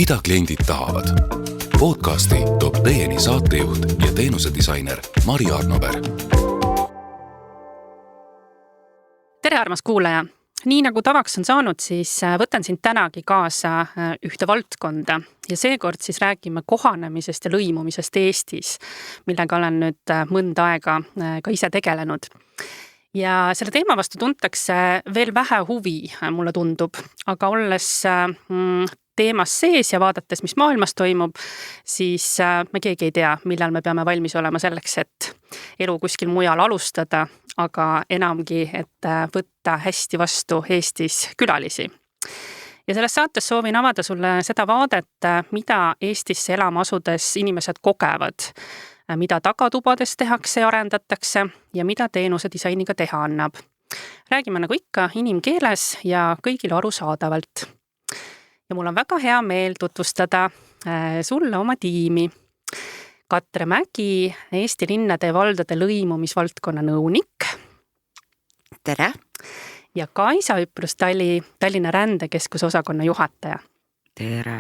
Mida kliendid tahavad? Podcasti toob teieni saatejuht ja teenusedisainer Mari Arnover. Tere, armas kuulaja! Nii nagu tavaks on saanud, siis võtan sind tänagi kaasa ühte valdkonda ja seekord siis räägime kohanemisest ja lõimumisest Eestis, millega olen nüüd mõnda aega ka ise tegelenud. Ja selle teema vastu tuntakse veel vähe huvi, mulle tundub, aga olles teemas sees ja vaadates, mis maailmas toimub, siis me keegi ei tea, millal me peame valmis olema selleks, et elu kuskil mujal alustada, aga enamgi, et võtta hästi vastu Eestis külalisi. Ja selles saates soovin avada sulle seda vaadet, mida Eestisse elama asudes inimesed kogevad, mida tagatubades tehakse ja arendatakse ja mida teenusedisainiga teha annab. Räägime nagu ikka inimkeeles ja kõigile arusaadavalt. Ja mul on väga hea meel tutvustada sulle oma tiimi. Katre Mägi, Eesti linnade ja valdade lõimumisvaldkonna nõunik. Tere! Ja Kaisa Üprus-Tali, Tallinna Rändekeskuse osakonna juhataja. Tere!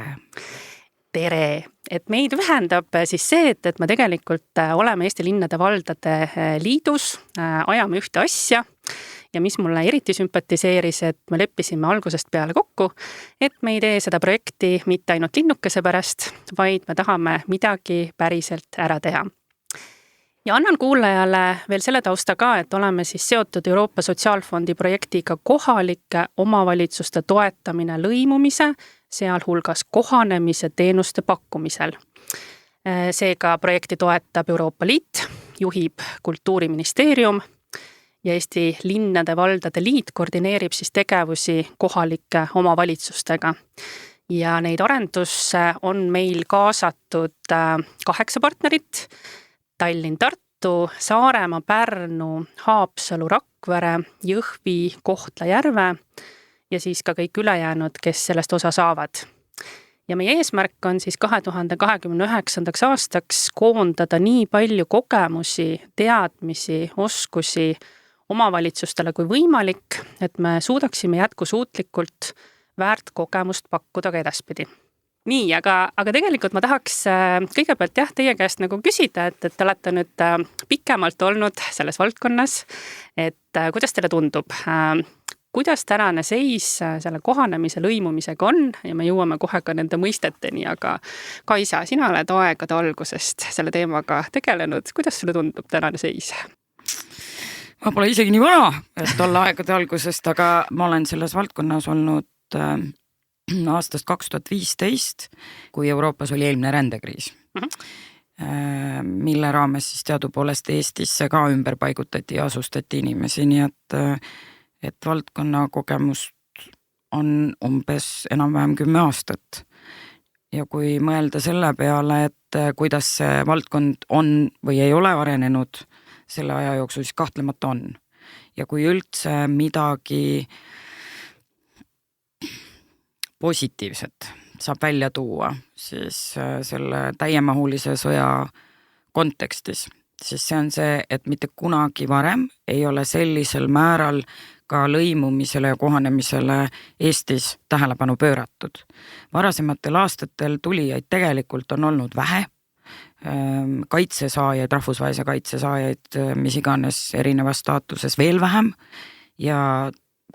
Tere! Et meid ühendab siis see, et me tegelikult oleme Eesti linnade valdade liidus, ajame ühte asja ja mis mulle eriti sümpatiseeris, et me leppisime algusest peale kokku, et me ei tee seda projekti mitte ainult linnukese pärast, vaid me tahame midagi päriselt ära teha. Ja annan kuulajale veel selle tausta ka, et oleme siis seotud Euroopa Sotsiaalfondi projektiga kohalike omavalitsuste toetamine lõimumise, sealhulgas kohanemise teenuste pakkumisel. Seega projekti toetab Euroopa Liit, juhib Kultuuriministeerium ja Eesti linnade valdade liit koordineerib siis tegevusi kohalike omavalitsustega. Ja neid arendusse on meil kaasatud 8 partnerit, Tallinn, Tartu, Saaremaa, Pärnu, Haapsalu, Rakvere, Jõhvi, Kohtla-Järve ja siis ka kõik ülejäänud, kes sellest osa saavad. Ja meie eesmärk on siis 2029. aastaks koondada nii palju kogemusi, teadmisi, oskusi omavalitsustele kui võimalik, et me suudaksime jätkusuutlikult väärt kogemust pakkuda ka edaspidi. Nii, aga tegelikult ma tahaks kõigepealt teie käest nagu küsida, et te olete nüüd pikemalt olnud selles valdkonnas, et kuidas teile tundub? Kuidas tänane seis selle kohanemise lõimumisega on ja me jõuame kohe ka nende mõisteteni, aga Kaisa, sina oled aegade algusest selle teemaga tegelenud. Kuidas sulle tundub tänane seis? Ma pole isegi nii vana, et olla aegade algusest, aga ma olen selles valdkonnas olnud aastast 2015, kui Euroopas oli eelmine rändekriis, mille raames siis teadupoolest Eestisse ka ümber paigutati ja asustati inimesi, nii et valdkonna kogemust on umbes enam-vähem 10 aastat. Ja kui mõelda selle peale, et kuidas see valdkond on või ei ole arenenud selle aja jooksul, siis kahtlemata on. Ja kui üldse midagi positiivset saab välja tuua, siis selle täiemahulise sõja kontekstis, siis see on see, et mitte kunagi varem ei ole sellisel määral ka lõimumisele ja kohanemisele Eestis tähelepanu pööratud. Varasematel aastatel tulijaid tegelikult on olnud vähe, kaitsesaajaid, rahvusvahelise kaitsesaajaid, mis iganes erinevas staatuses veel vähem ja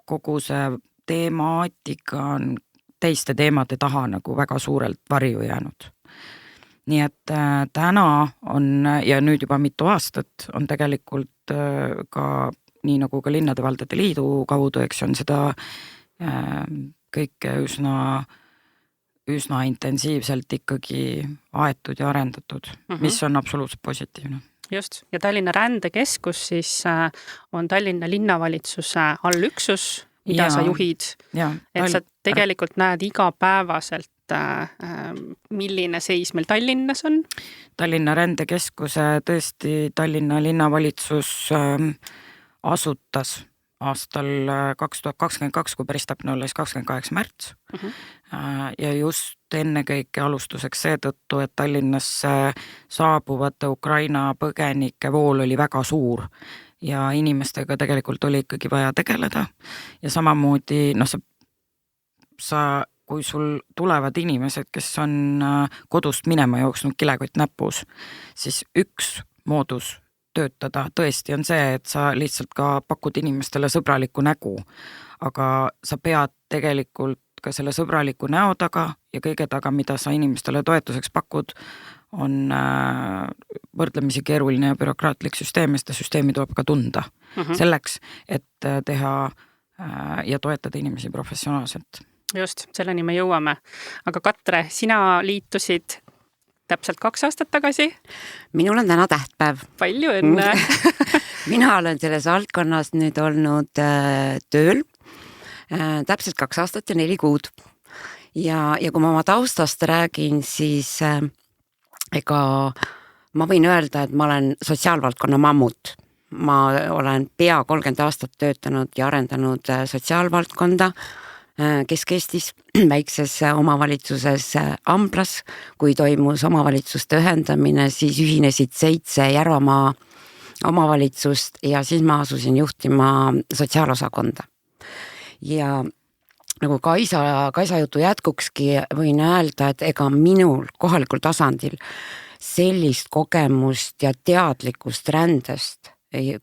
kogu see temaatika on teiste teemade taha nagu väga suurelt varju jäänud. Nii et täna on, ja nüüd juba mitu aastat, on tegelikult ka nii nagu ka Linnade Valdade Liidu kaudu, eks on seda kõike üsna intensiivselt ikkagi aetud ja arendatud, mis on absoluutselt positiivne. Just, ja Tallinna Rändekeskus siis on Tallinna linnavalitsuse allüksus, mida sa juhid, et sa tegelikult näed igapäevaselt, milline seis meil Tallinnas on? Tallinna Rändekeskuse tõesti Tallinna linnavalitsus asutas aastal 2022, kui päris täpne olles 28. märts. Ja just ennekõike alustuseks seetõttu, et Tallinnasse saabuvate Ukraina põgenike vool oli väga suur ja inimestega tegelikult oli ikkagi vaja tegeleda. Ja samamoodi, sa kui sul tulevad inimesed, kes on kodust minema jooksnud kilekott näpus, siis üks moodus töötada tõesti on see, et sa lihtsalt ka pakud inimestele sõbralikku nägu, aga sa pead tegelikult ka selle sõbraliku näo taga ja kõige taga, mida sa inimestele toetuseks pakud, on võrdlemisi keeruline ja bürokraatlik süsteem ja seda süsteemi tuleb ka tunda selleks, et teha ja toetada inimesi professionaalselt. Just, selleni me jõuame. Aga Katre, sina liitusid täpselt 2 aastat tagasi. Minul on täna tähtpäev. Palju õnne! Mina olen selles valdkonnas nüüd olnud tööl täpselt 2 aastat ja 4 kuud. Ja kui ma oma taustast räägin, siis ega ma võin öelda, et ma olen sotsiaalvaldkonna mammut. Ma olen pea 30 aastat töötanud ja arendanud sotsiaalvaldkonda Kesk-Eestis, väikses omavalitsuses Amblas. Kui toimus omavalitsuste ühendamine, siis ühinesid 7 Järvamaa omavalitsust ja siis ma asusin juhtima sotsiaalosakonda. Ja nagu Kaisa jutu jätkukski võin öelda, et ega minul kohalikul tasandil sellist kogemust ja teadlikkust rändest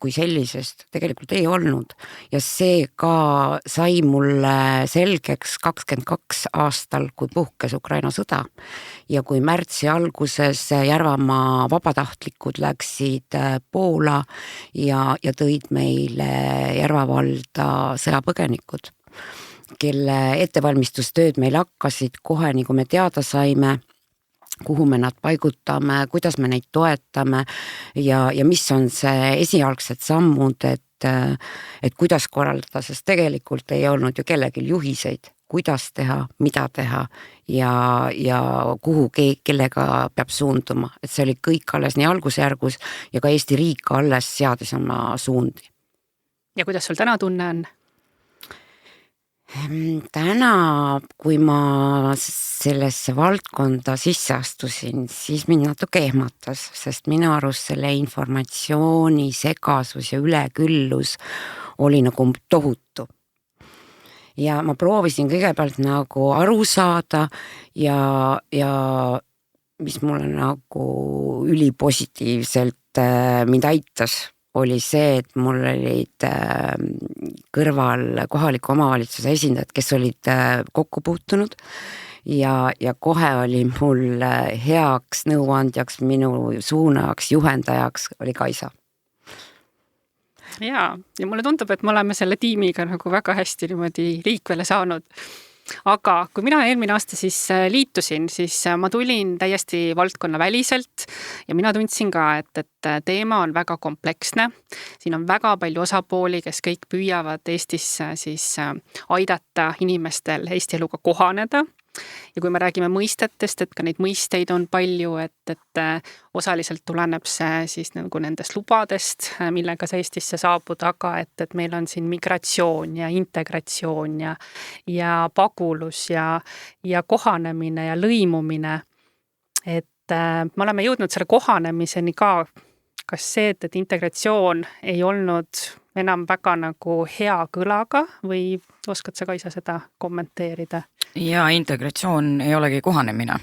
kui sellisest tegelikult ei olnud. Ja see ka sai mulle selgeks 22 aastal, kui puhkes Ukraina sõda. Ja kui märtsi alguses Järvamaa vabatahtlikud läksid Poola ja tõid meile Järvavalda sõjapõgenikud, kelle ettevalmistustööd meil hakkasid kohe, nii kui me teada saime, kuhu me nad paigutame, kuidas me neid toetame ja mis on see esialgsed sammud, et kuidas korraldada, sest tegelikult ei olnud ju kellelgi juhiseid, kuidas teha, mida teha ja kuhu kellega peab suunduma. Et see oli kõik alles nii algusjärgus ja ka Eesti riik alles seadis oma suundi. Ja kuidas sul täna tunne on? Täna, kui ma sellesse valdkonda sisse astusin, siis mind natuke ehmatas, sest minu arust selle informatsiooni segasus ja üleküllus oli nagu tohutu. Ja ma proovisin kõigepealt nagu aru saada ja mis mulle nagu ülipositiivselt mind aitas, oli see, et mul olid kõrval kohaliku omavalitsuse esindajad, kes olid kokku puutunud ja kohe oli mul heaks nõuandjaks, minu suunajaks, juhendajaks oli Kaisa. Ja mulle tundub, et me oleme selle tiimiga nagu väga hästi niimoodi liikvele saanud. Aga kui mina eelmine aasta siis liitusin, siis ma tulin täiesti valdkonna väliselt ja mina tundsin ka, et teema on väga kompleksne. Siin on väga palju osapooli, kes kõik püüavad Eestis siis aidata inimestel Eesti eluga kohaneda. Ja kui me räägime mõistetest, et ka neid mõisteid on palju, et osaliselt tuleneb see siis nagu nendest lubadest, millega sa Eestisse saabud, aga et meil on siin migratsioon ja integratsioon ja pagulus ja kohanemine ja lõimumine. Et me oleme jõudnud selle kohanemiseni ka, kas see, et integratsioon ei olnud enam väga nagu hea kõlaga või oskad sa Kaisa seda kommenteerida? Ja integratsioon ei olegi kohanemine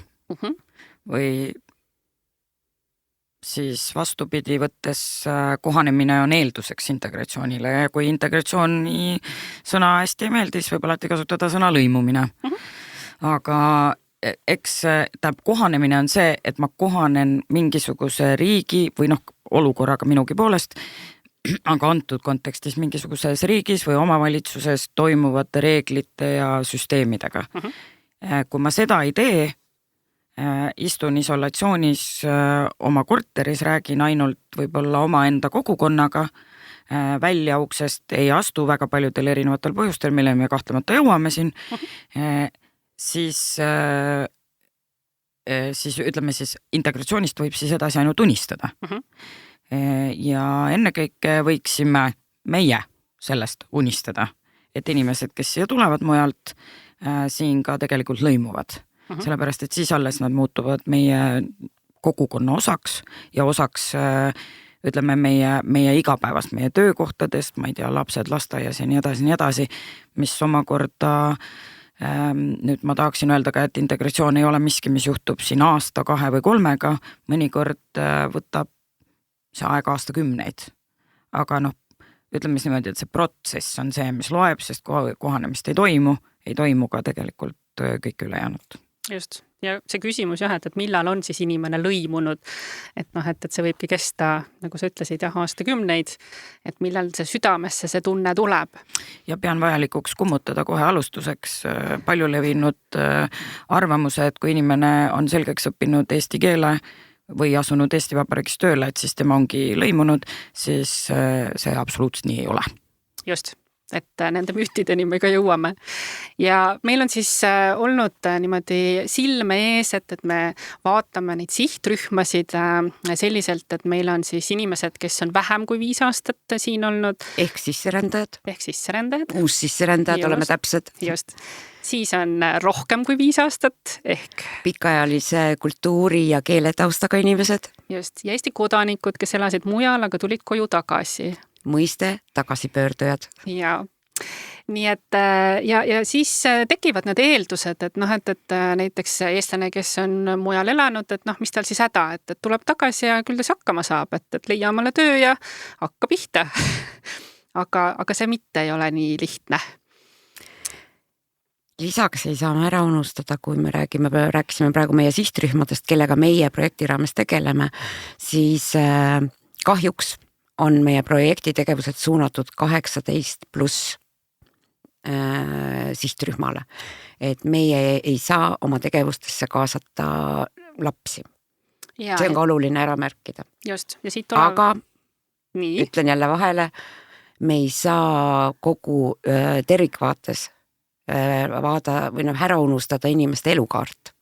või siis vastupidi võttes kohanemine on eelduseks integratsioonile ja kui integratsiooni sõna hästi ei meeldi, siis võib alati kasutada sõna lõimumine. Aga eks kohanemine on see, et ma kohanen mingisuguse riigi või olukorraga minugi poolest, aga antud kontekstis mingisuguses riigis või omavalitsuses toimuvate reeglite ja süsteemidega. Kui ma seda ei tee, istun isolatsioonis oma korteris, räägin ainult võib-olla oma enda kogukonnaga, välja uksest ei astu väga paljudel erinevatel põhjustel, mille me kahtlemata jõuame siin, siis ütleme siis integratsioonist võib siis edasi ainult unistada. Ja ennekõike võiksime meie sellest unistada, et inimesed, kes siia tulevad mujalt, siin ka tegelikult lõimuvad. Sellepärast, et siis alles nad muutuvad meie kogukonna osaks ja osaks ütleme meie igapäevast, meie töökohtadest, ma ei tea, lapsed, lasteaias ja nii edasi, mis omakorda Nüüd ma tahaksin öelda ka, et integratsioon ei ole miski, mis juhtub siin aasta, 2 või 3, mõnikord võtab see aeg aastakümneid. Aga ütleme siis niimoodi, et see protsess on see, mis loeb, sest kohanemist ei toimu ka tegelikult kõik ülejäänud. Just. Ja see küsimus et millal on siis inimene lõimunud, et see võibki kesta, nagu sa ütlesid, aastakümneid, et millal see südamesse see tunne tuleb. Ja pean vajalikuks kummutada kohe alustuseks palju levinud arvamuse, et kui inimene on selgeks õppinud eesti keele või asunud Eesti Vabariigis tööle, et siis tema ongi lõimunud, siis see absoluutselt nii ei ole. Just. Et nende müütideni me ka jõuame. Ja meil on siis olnud niimoodi silme ees, et me vaatame neid sihtrühmasid selliselt, et meil on siis inimesed, kes on vähem kui 5 aastat siin olnud. Ehk sisserändajad. Uus sisserändajad, oleme täpsed. Just. Siis on rohkem kui 5 aastat ehk pikaajalise kultuuri- ja keeletaustaga inimesed. Just. Ja Eesti kodanikud, kes elasid mujal, aga tulid koju tagasi. Mõiste tagasipöördujad. Ja nii et ja siis tekivad need eeldused, et näiteks eestlane, kes on mujal elanud, et mis tal siis häda, et tuleb tagasi ja küll ta hakkama saab, et leia omale töö ja hakka pihta. aga see mitte ei ole nii lihtne. Lisaks ei saa me ära unustada, kui me rääkisime praegu meie sihtrühmadest, kellega meie projekti raames tegeleme, siis kahjuks on meie projekti tegevused suunatud 18+ sihtrühmale. Et meie ei saa oma tegevustesse kaasata lapsi. Ja, see on ka oluline ära märkida. Just. Ja siit aga ütlen jälle vahele, me ei saa kogu tervikvaates või ära unustada inimeste elukaart.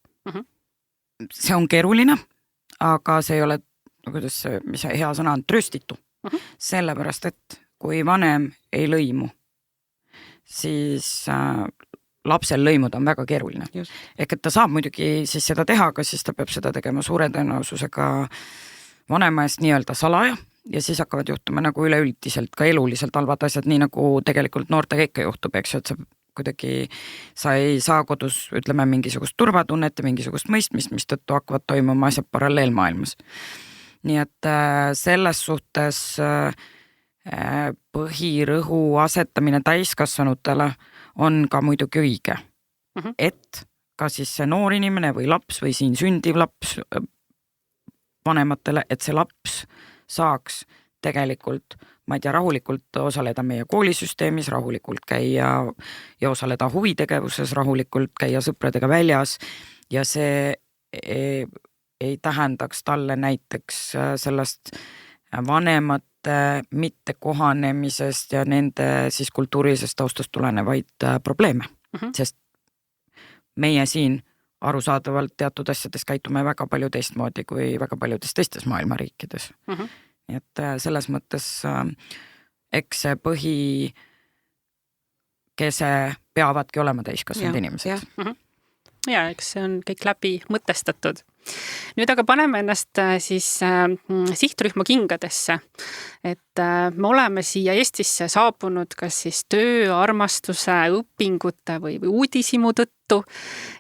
See on keeruline, aga see ei ole, mis hea sõna on, tröstitu. Sellepärast, et kui vanem ei lõimu, siis lapsel lõimuda on väga keeruline. Ehk et ta saab muidugi siis seda teha, aga siis ta peab seda tegema suure tõenäosusega vanema eest nii-öelda salaja ja siis hakkavad juhtuma nagu üleüldiselt ka eluliselt halvad asjad, nii nagu tegelikult noortega ikka juhtub, eks ju, et sa ei saa kodus, ütleme, mingisugust turvatunnet ja mingisugust mõistmist, mis tõttu hakkavad toimuma asjad paralleelmaailmas. Nii et selles suhtes põhirõhu asetamine täiskasvanutele on ka muidugi õige. Et ka siis see noor inimene või laps või siin sündiv laps vanematele, et see laps saaks tegelikult, ma ei tea, rahulikult osaleda meie koolisüsteemis, rahulikult käia ja osaleda huvitegevuses, rahulikult käia sõpradega väljas ja see ei tähendaks talle näiteks sellest vanemate mitte kohanemisest ja nende siis kultuurilisest taustast tulenevaid probleeme, sest meie siin arusaadavalt teatud asjades käitume väga palju teistmoodi kui väga paljudes teistes maailma riikides. Nii et selles mõttes eks see põhikese peavadki olema täiskasvanud inimesed. Ja eks see on kõik läbi mõtestatud. Nüüd aga paneme ennast siis sihtrühma kingadesse, et me oleme siia Eestisse saabunud kas siis töö, armastuse, õpingute või uudishimu tõttu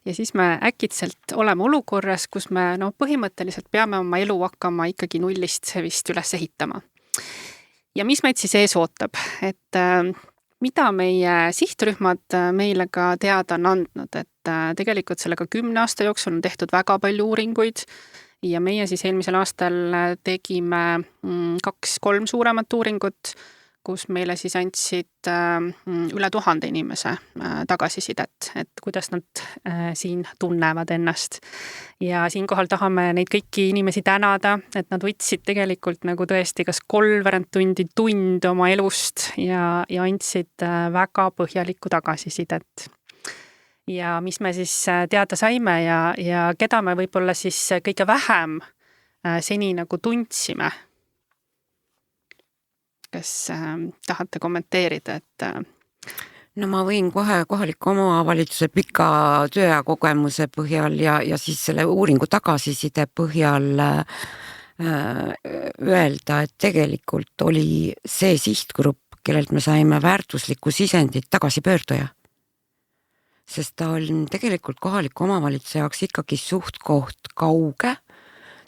ja siis me äkitselt oleme olukorras, kus me põhimõtteliselt peame oma elu hakkama ikkagi nullist vist üles ehitama. Ja mis meid siis ees ootab, et mida meie sihtrühmad meile ka teada on andnud, et tegelikult sellega 10 aasta jooksul on tehtud väga palju uuringuid ja meie siis eelmisel aastal tegime 2-3 suuremat uuringut, kus meile siis andsid üle 1000 inimese tagasisidet, et kuidas nad siin tunnevad ennast. Ja siinkohal tahame neid kõiki inimesi tänada, et nad võtsid tegelikult nagu tõesti kas 3/4 tundi, tund oma elust ja andsid väga põhjalikku tagasisidet. Ja mis me siis teada saime ja keda me võib-olla siis kõige vähem seni nagu tundsime. Kas tahate kommenteerida, et No ma võin kohe kohaliku omavalitsuse pika töökogemuse põhjal ja siis selle uuringu tagasiside põhjal öelda, et tegelikult oli see sihtgrupp, kellelt me saime väärtuslikku sisendit tagasipöörduja. sest ta on tegelikult kohaliku omavalitsuse jaoks ikkagi suht-koht kauge.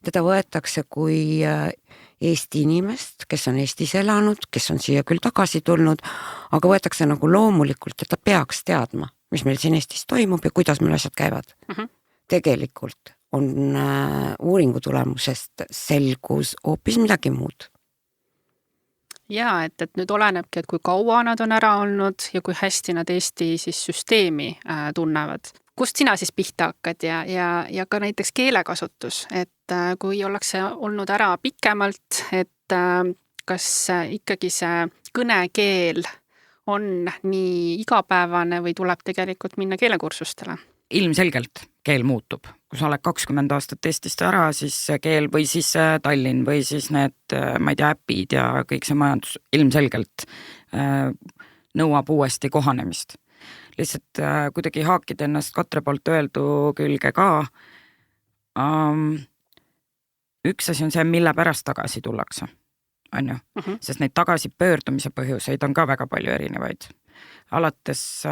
Teda võetakse kui Eesti inimest, kes on Eestis elanud, kes on siia küll tagasi tulnud, aga võetakse nagu loomulikult, et ta peaks teadma, mis meil siin Eestis toimub ja kuidas meil asjad käivad. Tegelikult on uuringu tulemusest selgus hoopis midagi muud. Ja, et nüüd olenebki, et kui kaua nad on ära olnud ja kui hästi nad Eesti siis süsteemi tunnevad. Kust sina siis pihta hakkad ja ka näiteks keelekasutus, et kui ollakse olnud ära pikemalt, et kas ikkagi see kõnekeel on nii igapäevane või tuleb tegelikult minna keelekursustele? Ilmselgelt keel muutub. Kui sa oled 20 aastat Eestist ära, siis keel või siis Tallinn või siis need, ma ei tea, äpid ja kõik see majandus ilmselgelt nõuab uuesti kohanemist. Lihtsalt kuidagi haakida ennast Katre poolt öeldu külge ka. Üks asi on see, mille pärast tagasi tullakse, on ju? Sest neid tagasi pöördumise põhjuseid on ka väga palju erinevaid. Alates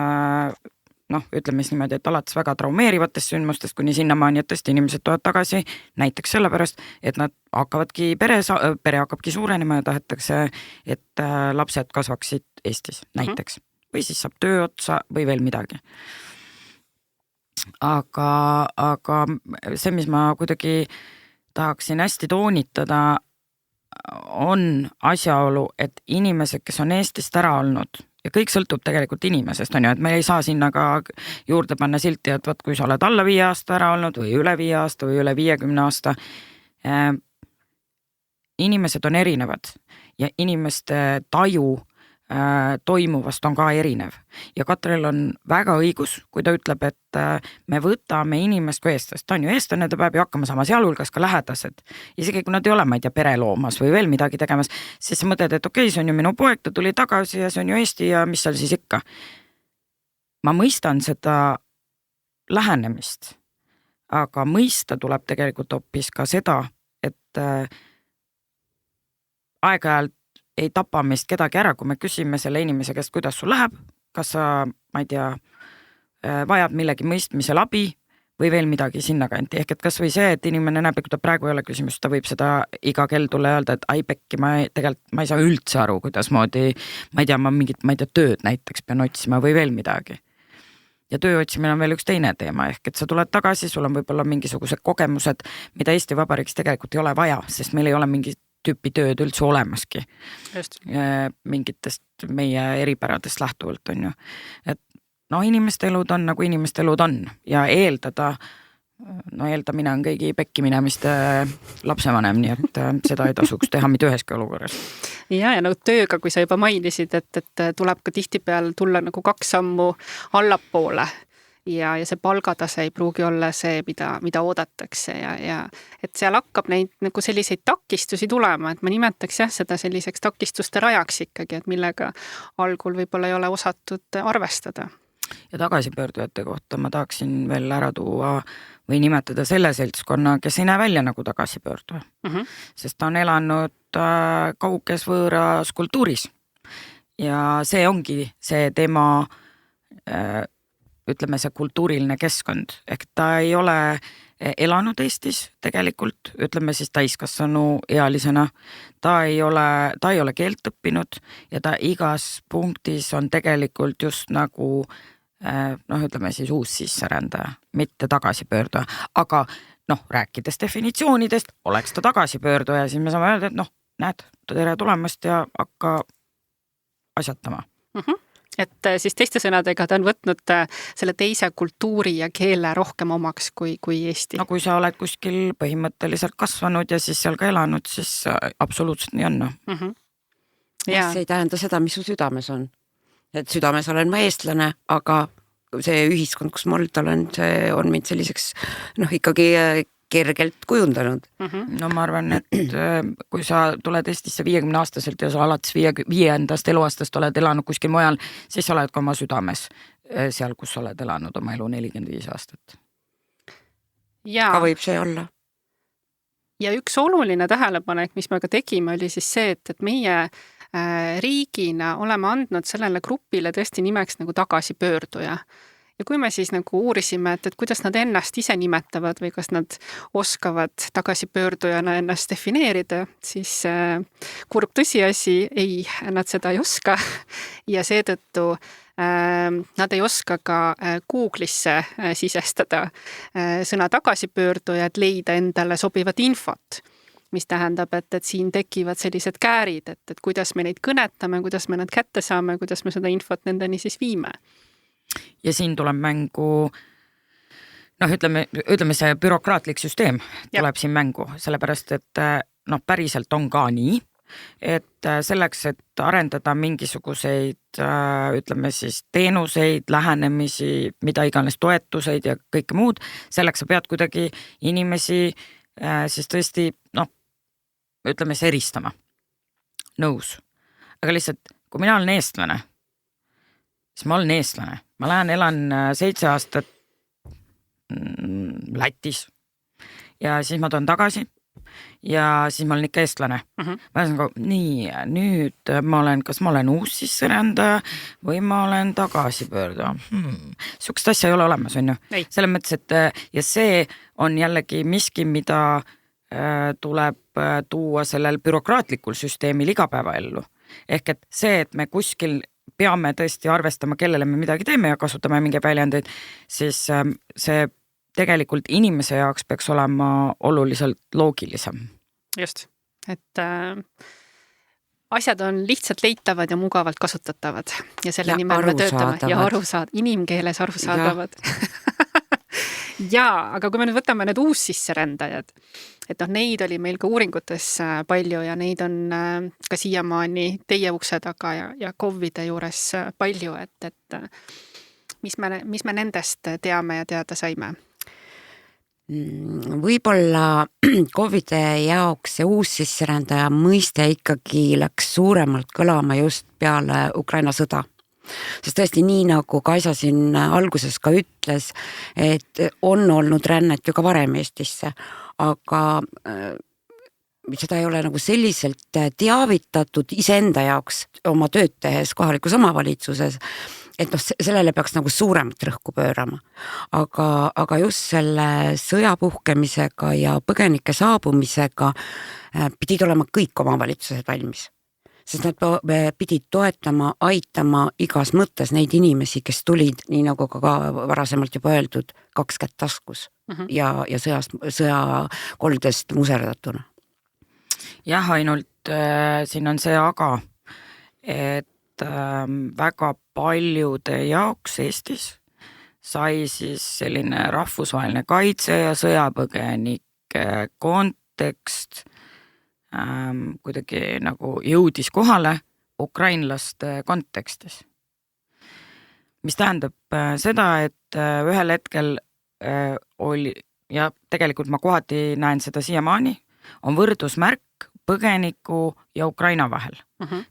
ütleme siis niimoodi, et alates väga traumeerivatest sündmustest kuni sinnamaani, et tõesti inimesed tulevad tagasi näiteks sellepärast, et nad hakkavadki pere hakkabki suurenema ja tahetakse, et lapsed kasvaksid Eestis näiteks. Või siis saab töö otsa või veel midagi. Aga see, mis ma kuidagi tahaksin hästi toonitada, on asjaolu, et inimesed, kes on Eestist ära olnud, ja kõik sõltub tegelikult inimesest, on ju, et me ei saa sinna ka juurde panna silti, et võt, kui sa oled alla 5 aasta ära olnud või üle 5 aasta või üle 50 aasta. Inimesed on erinevad ja inimeste taju toimuvast on ka erinev. Ja Katrel on väga õigus, kui ta ütleb, et me võtame inimest kui eestlast. Ta on ju eestlane, ta peab ju hakkama sama sealhulgas ka lähedased. Isegi kui nad ei ole, ma ei tea, pere loomas või veel midagi tegemas, siis sa mõtled, et okei, see on ju minu poeg, ta tuli tagasi ja see on ju Eesti ja mis seal siis ikka. Ma mõistan seda lähenemist, aga mõista tuleb tegelikult hoopis ka seda, et aeg-ajalt ei tapa meist kedagi ära, kui me küsime selle inimese käest, kuidas sul läheb, kas sa, ma ei tea, vajab millegi mõistmisel abi või veel midagi sinna kanti. Ehk et kas või see, et inimene näeb, et kui ta praegu ei ole küsimust, ta võib seda iga kell tulla öelda, et ai pekki, ma ei saa üldse aru, kuidas moodi, ma ei tea, tööd näiteks pean otsima või veel midagi. Ja töö otsimine on veel üks teine teema, ehk et sa tuled tagasi, sul on võib-olla mingisugused kogemused, mida Eesti Vabariigis tegelikult ei ole vaja, sest meil ei ole mingi tüüpi tööd üldse olemaski. Just. Mingitest meie eripäradest lähtuvalt on ju. Et inimeste elud on nagu inimeste elud on ja eeldamine on kõigi pekki minemiste lapsevanem, nii et seda ei tasuks teha mitte üheski olukorras. Ja tööga, kui sa juba mainisid, et tuleb ka tihtipeale tulla nagu 2 sammu allapoole. Ja see palgatase ei pruugi olla see, mida oodatakse ja et seal hakkab neid nagu selliseid takistusi tulema, et ma nimetaks seda selliseks takistuste rajaks ikkagi, et millega algul võib-olla ei ole osatud arvestada. Ja tagasipöördujate kohta ma tahaksin veel ära tuua või nimetada selle seltskonna, kes ei näe välja nagu tagasipöörduja. Sest ta on elanud kauges võõras kultuuris ja see ongi see tema ütleme see kultuuriline keskkond, ehk ta ei ole elanud Eestis tegelikult, ütleme siis täiskasvanu ealisena, ta ei ole keelt õppinud ja ta igas punktis on tegelikult just nagu ütleme siis uus sisserändaja, mitte tagasipöörduja, aga rääkides definitsioonidest, oleks ta tagasipöörduja, siis me saame öelda, et näed, tere tulemast ja hakka asjatama. Et siis teiste sõnadega ta on võtnud selle teise kultuuri ja keele rohkem omaks kui Eesti. Kui sa oled kuskil põhimõtteliselt kasvanud ja siis seal ka elanud, siis absoluutselt nii on. See ei tähenda seda, mis su südames on. Et südames olen ma eestlane, aga see ühiskond, kus ma olen, see on mind selliseks ikkagi kergelt kujundanud. Ma arvan, et kui sa tuled Eestisse 50-aastaselt ja sa alates 5. eluaastast oled elanud kuskil mujal, siis sa oled ka oma südames seal, kus sa oled elanud oma elu 45 aastat. Ka võib see olla. Ja üks oluline tähelepanek, mis me ka tegime, oli siis see, et meie riigina oleme andnud sellele grupile tõesti nimeks nagu tagasipöörduja. ja kui me siis nagu uurisime, et kuidas nad ennast ise nimetavad või kas nad oskavad tagasipöördujana ennast defineerida, siis kurb tõsiasi, ei, nad seda ei oska ja seetõttu nad ei oska ka Google'isse sisestada sõna tagasipöörduja, et leida endale sobivat infot, mis tähendab, et siin tekivad sellised käärid, et kuidas me neid kõnetame, kuidas me nad kätte saame, kuidas me seda infot nendeni siis viime. Ja siin tuleb mängu, ütleme see bürokraatlik süsteem tuleb siin mängu, sellepärast et päriselt on ka nii, et selleks, et arendada mingisuguseid, ütleme siis teenuseid, lähenemisi, mida iganes toetuseid ja kõike muud, selleks sa pead kuidagi inimesi siis tõesti, ütleme siis eristama. Nõus. Aga lihtsalt, kui mina olen eestlane, siis ma olen eestlane. Ma lähen elan 7 aastat Lätis ja siis ma toon tagasi ja siis ma olen ikka eestlane. Ma olen nii, nüüd kas ma olen uus sisserändaja või ma olen tagasipöörduja. Sihukest asja ei ole olemas, on ju. Selles mõttes, et ja see on jällegi miski, mida tuleb tuua sellel bürokraatlikul süsteemil igapäevaellu. Ehk et see, et me kuskil peame tõesti arvestama, kellele me midagi teeme ja kasutame mingi väljendeid, siis see tegelikult inimese jaoks peaks olema oluliselt loogilisem. Just, et asjad on lihtsalt leitavad ja mugavalt kasutatavad ja selle nimel me töötame ja inimkeeles arusaadavad. Jaa, aga kui me nüüd võtame need uussisserändajad, et neid oli meil ka uuringutes palju ja neid on ka siiamaani teie ukse taga ja COVID-e juures palju, et mis me nendest teame ja teada saime? Võib-olla COVID-e jaoks see uussisserändaja mõiste ikkagi läks suuremalt kõlama just peale Ukraina sõda. Sest tõesti nii, nagu Kaisa siin alguses ka ütles, et on olnud rännet ju ka varem Eestisse, aga seda ei ole nagu selliselt teavitatud iseenda jaoks oma tööd tehes kohalikus omavalitsuses, et sellele peaks nagu suuremat rõhku pöörama. Aga just selle sõja puhkemisega ja põgenike saabumisega pidid olema kõik omavalitsused valmis. Sest nad pidid toetama, aitama igas mõttes neid inimesi, kes tulid, nii nagu ka varasemalt juba öeldud, 2 kätt taskus ja sõjakoldest muserdatuna. Jah, ainult siin on see aga, et väga paljude jaoks Eestis sai siis selline rahvusvaheline kaitse ja sõjapõgenike kontekst kuidagi nagu jõudis kohale ukrainlaste kontekstis. Mis tähendab seda, et ühel hetkel oli, ja tegelikult ma kohati näen seda siiamaani, on võrdusmärk põgeniku ja Ukraina vahel.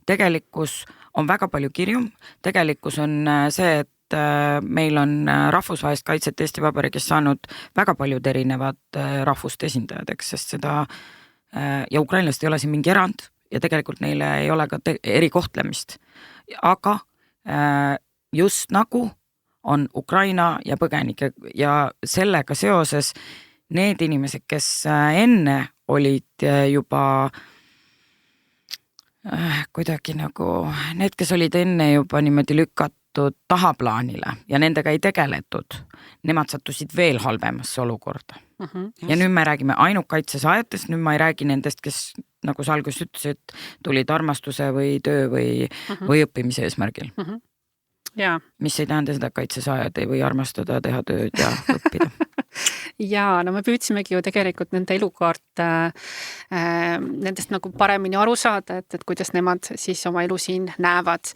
Tegelikkus on väga palju kirjum, tegelikkus on see, et meil on rahvusvahelist kaitset Eesti Vabariigis saanud väga paljud erinevad rahvuste esindajad, sest seda ja ukrainlast ei ole siin mingi erand ja tegelikult neile ei ole ka erikohtlemist. Aga just nagu on Ukraina ja põgenike ja sellega seoses need inimesed, kes enne olid juba kuidagi nagu need, kes olid enne juba niimoodi lükatud tahaplaanile ja nendega ei tegeletud, nemad sattusid veel halvemasse olukorda. Ja nüüd me räägime ainult kaitsesaajatest, nüüd ma ei räägi nendest, kes nagu sa alguses ütlesid, tulid armastuse või töö või õppimise eesmärgil. Mis ei tähenda seda, et kaitsesaajad ei või armastada, teha tööd ja õppida. Ja me püüdsimegi ju tegelikult nende elukaart nendest nagu paremini aru saada, et kuidas nemad siis oma elu siin näevad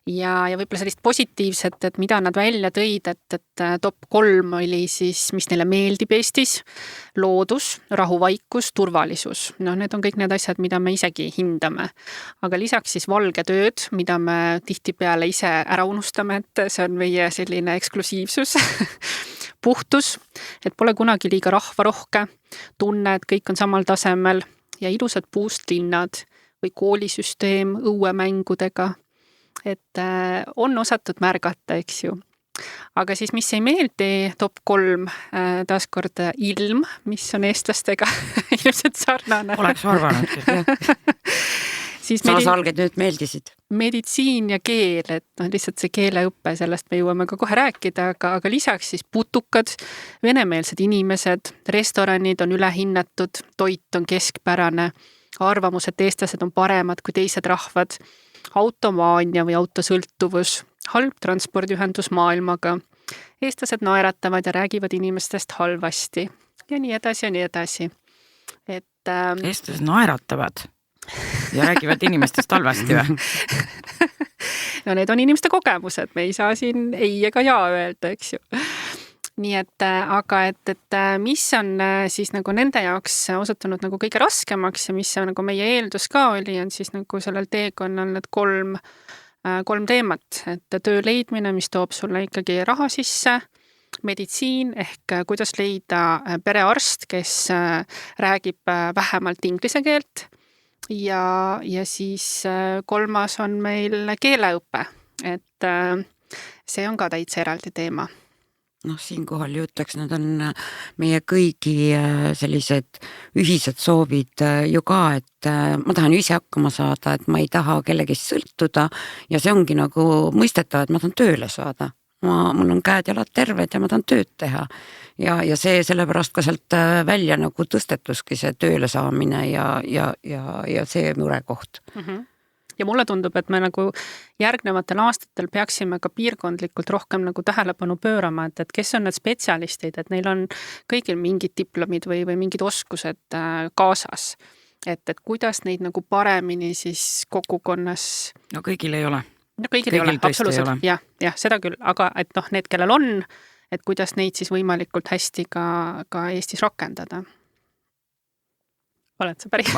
ja võib-olla sellist positiivset, et mida nad välja tõid, et top 3 oli siis, mis neile meeldib Eestis, loodus, rahuvaikus, turvalisus. Need on kõik need asjad, mida me isegi hindame. Aga lisaks siis valge tööd, mida me tihtipeale ise ära unustame, et see on meie selline eksklusiivsus. Puhtus, et pole kunagi liiga rahvarohke, tunne, et kõik on samal tasemel ja ilusad puust linnad või koolisüsteem õuemängudega, et on osatud märgata, eks ju. aga siis, mis ei meeldi, top 3, taaskord ilm, mis on eestlastega ilmselt sarnane. Oleks arvanud, siis saasalged nüüd meeldisid. Meditsiin ja keel, et lihtsalt see keeleõppe, sellest me jõuame ka kohe rääkida, aga lisaks siis putukad, venemeelsed inimesed, restoranid on ülehinnatud, toit on keskpärane, arvamus, et eestlased on paremad kui teised rahvad, automaania või autosõltuvus, halb transpordiühendus maailmaga, eestlased naeratavad ja räägivad inimestest halvasti ja nii edasi ja nii edasi. Eestlased naeratavad ja räägivad inimestest halvasti või? No need on inimeste kogemused, me ei saa siin ei ega jaa öelda, eks ju. Nii et, aga mis on siis nagu nende jaoks osutunud nagu kõige raskemaks ja mis nagu meie eeldus ka oli, on siis nagu sellel teekonnal need kolm teemat, et töö leidmine, mis toob sulle ikkagi raha sisse, meditsiin ehk kuidas leida perearst, kes räägib vähemalt inglise keelt ja siis kolmas on meil keeleõpe, et see on ka täitsa eraldi teema. Siinkohal juttaks, need on meie kõigi sellised ühised soovid ju ka, et ma tahan ise hakkama saada, et ma ei taha kellegist sõltuda ja see ongi nagu mõistetav, et ma tahan tööle saada. Mul on käed-jalad terved ja ma tahan tööd teha ja see sellepärast ka sealt välja nagu tõstetuski see tööle saamine ja see murekoht. Ja mulle tundub, et me nagu järgnevatel aastatel peaksime ka piirkondlikult rohkem nagu tähelepanu pöörama, et kes on need spetsialistid, et neil on kõigil mingid diplomid või mingid oskused kaasas. Et kuidas neid nagu paremini siis kogukonnas... No kõigil ei ole. No kõigil ei ole, absoluutselt. Jah, seda küll, aga et need, kellel on, et kuidas neid siis võimalikult hästi ka Eestis rakendada. Oled sa päris?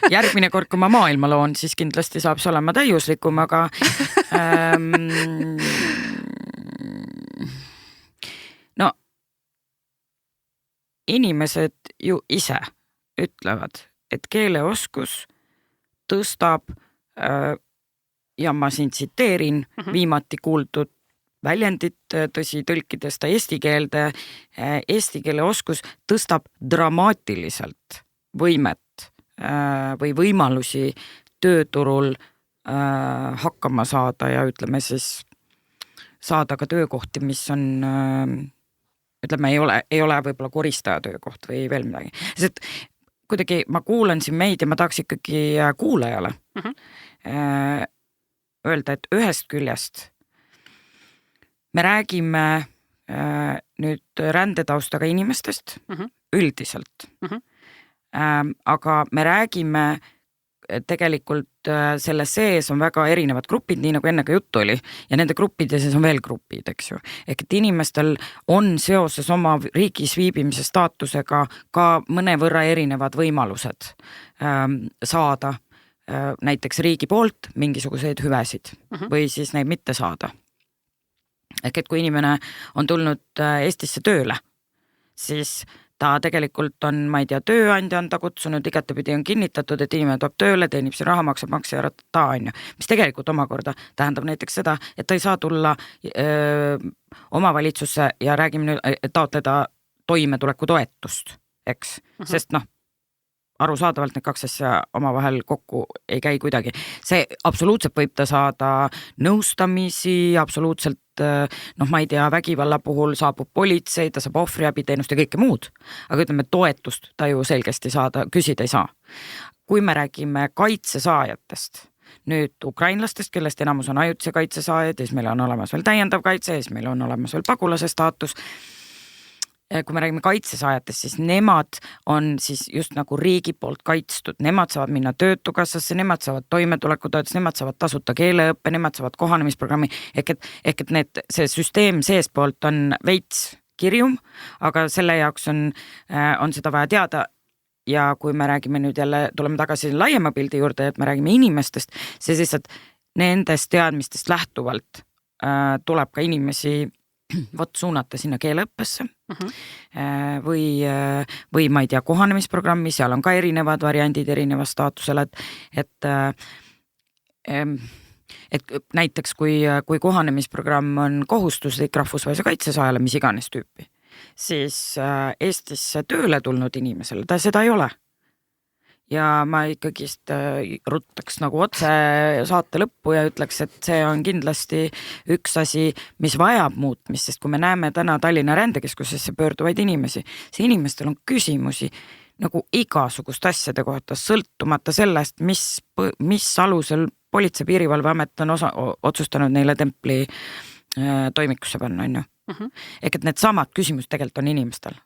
Järgmine kord, kui ma maailma loon, siis kindlasti saab see olema täiuslikum, aga inimesed ju ise ütlevad, et keeleoskus tõstab ja ma siin tsiteerin viimati kuuldud väljendit, tõsi tõlkides ta eesti keelde, eesti keele oskus tõstab dramaatiliselt võimet või võimalusi tööturul hakkama saada ja ütleme siis saada ka töökohti, mis on, ütleme, ei ole võib-olla koristaja töökoht või veel midagi. Sest kuidagi ma kuulan siin meid ja ma tahaks ikkagi kuulajale öelda, et ühest küljest me räägime nüüd rändetaustaga inimestest üldiselt, aga me räägime tegelikult selle sees on väga erinevad grupid, nii nagu enne ka juttu oli, ja nende gruppide sees on veel grupid, eks ju. Ehk et inimestel on seoses oma riigis viibimise staatusega ka mõnevõrra erinevad võimalused saada näiteks riigi poolt mingisuguseid hüvesid või siis neid mitte saada. Ehk et kui inimene on tulnud Eestisse tööle, siis ta tegelikult on, ma ei tea, tööandja on ta kutsunud, igatepidi on kinnitatud, et inimene tuleb tööle, teenib siin raha, maksab makse ja ta on ju. Mis tegelikult omakorda tähendab näiteks seda, et ta ei saa tulla omavalitsusse ja räägime nüüd taotleda toimetuleku toetust, eks, sest arusaadavalt need kaks asja omavahel kokku ei käi kuidagi. See absoluutselt võib ta saada nõustamisi, absoluutselt, ma ei tea, vägivalla puhul saabub politsei, ta saab ohvriabiteenust ja kõike muud. Aga ütleme, toetust ta ju selgesti küsida ei saa. Kui me räägime kaitsesaajatest, nüüd ukrainlastest, kellest enamus on ajutise kaitsesaajad, siis meil on olemas veel täiendav kaitse, siis meil on olemas veel pagulase staatus. Kui me räägime kaitsesaajatest, siis nemad on siis just nagu riigi poolt kaitstud, nemad saavad minna töötukassasse, nemad saavad toimetulekutoetust, nemad saavad tasuta keeleõppe, nemad saavad kohanemisprogrammi, ehk et see süsteem sees poolt on veits kirjum, aga selle jaoks on seda vaja teada. Ja kui me räägime nüüd jälle, tuleme tagasi laiema pildi juurde, et me räägime inimestest, siis lihtsalt nendest teadmistest lähtuvalt tuleb ka inimesi suunata sinna keeleõppesse või ma ei tea, kohanemisprogrammi, seal on ka erinevad variandid erineva staatusele, et et näiteks kui kohanemisprogramm on kohustuslik rahvusvahelise kaitse saajale, mis iganes tüüpi, siis Eestisse tööle tulnud inimesel ta seda ei ole. Ja ma ikkagist ruttaks nagu otse saate lõppu ja ütleks, et see on kindlasti üks asi, mis vajab muutmist, sest kui me näeme täna Tallinna rändekeskusesse pöörduvaid inimesi, see inimestel on küsimusi nagu igasugust asjade kohta, sõltumata sellest, mis alusel Politsei- Piirivalveamet on otsustanud neile templi toimikusse panna, on ju. Ehk et need samad küsimused tegelikult on inimestel,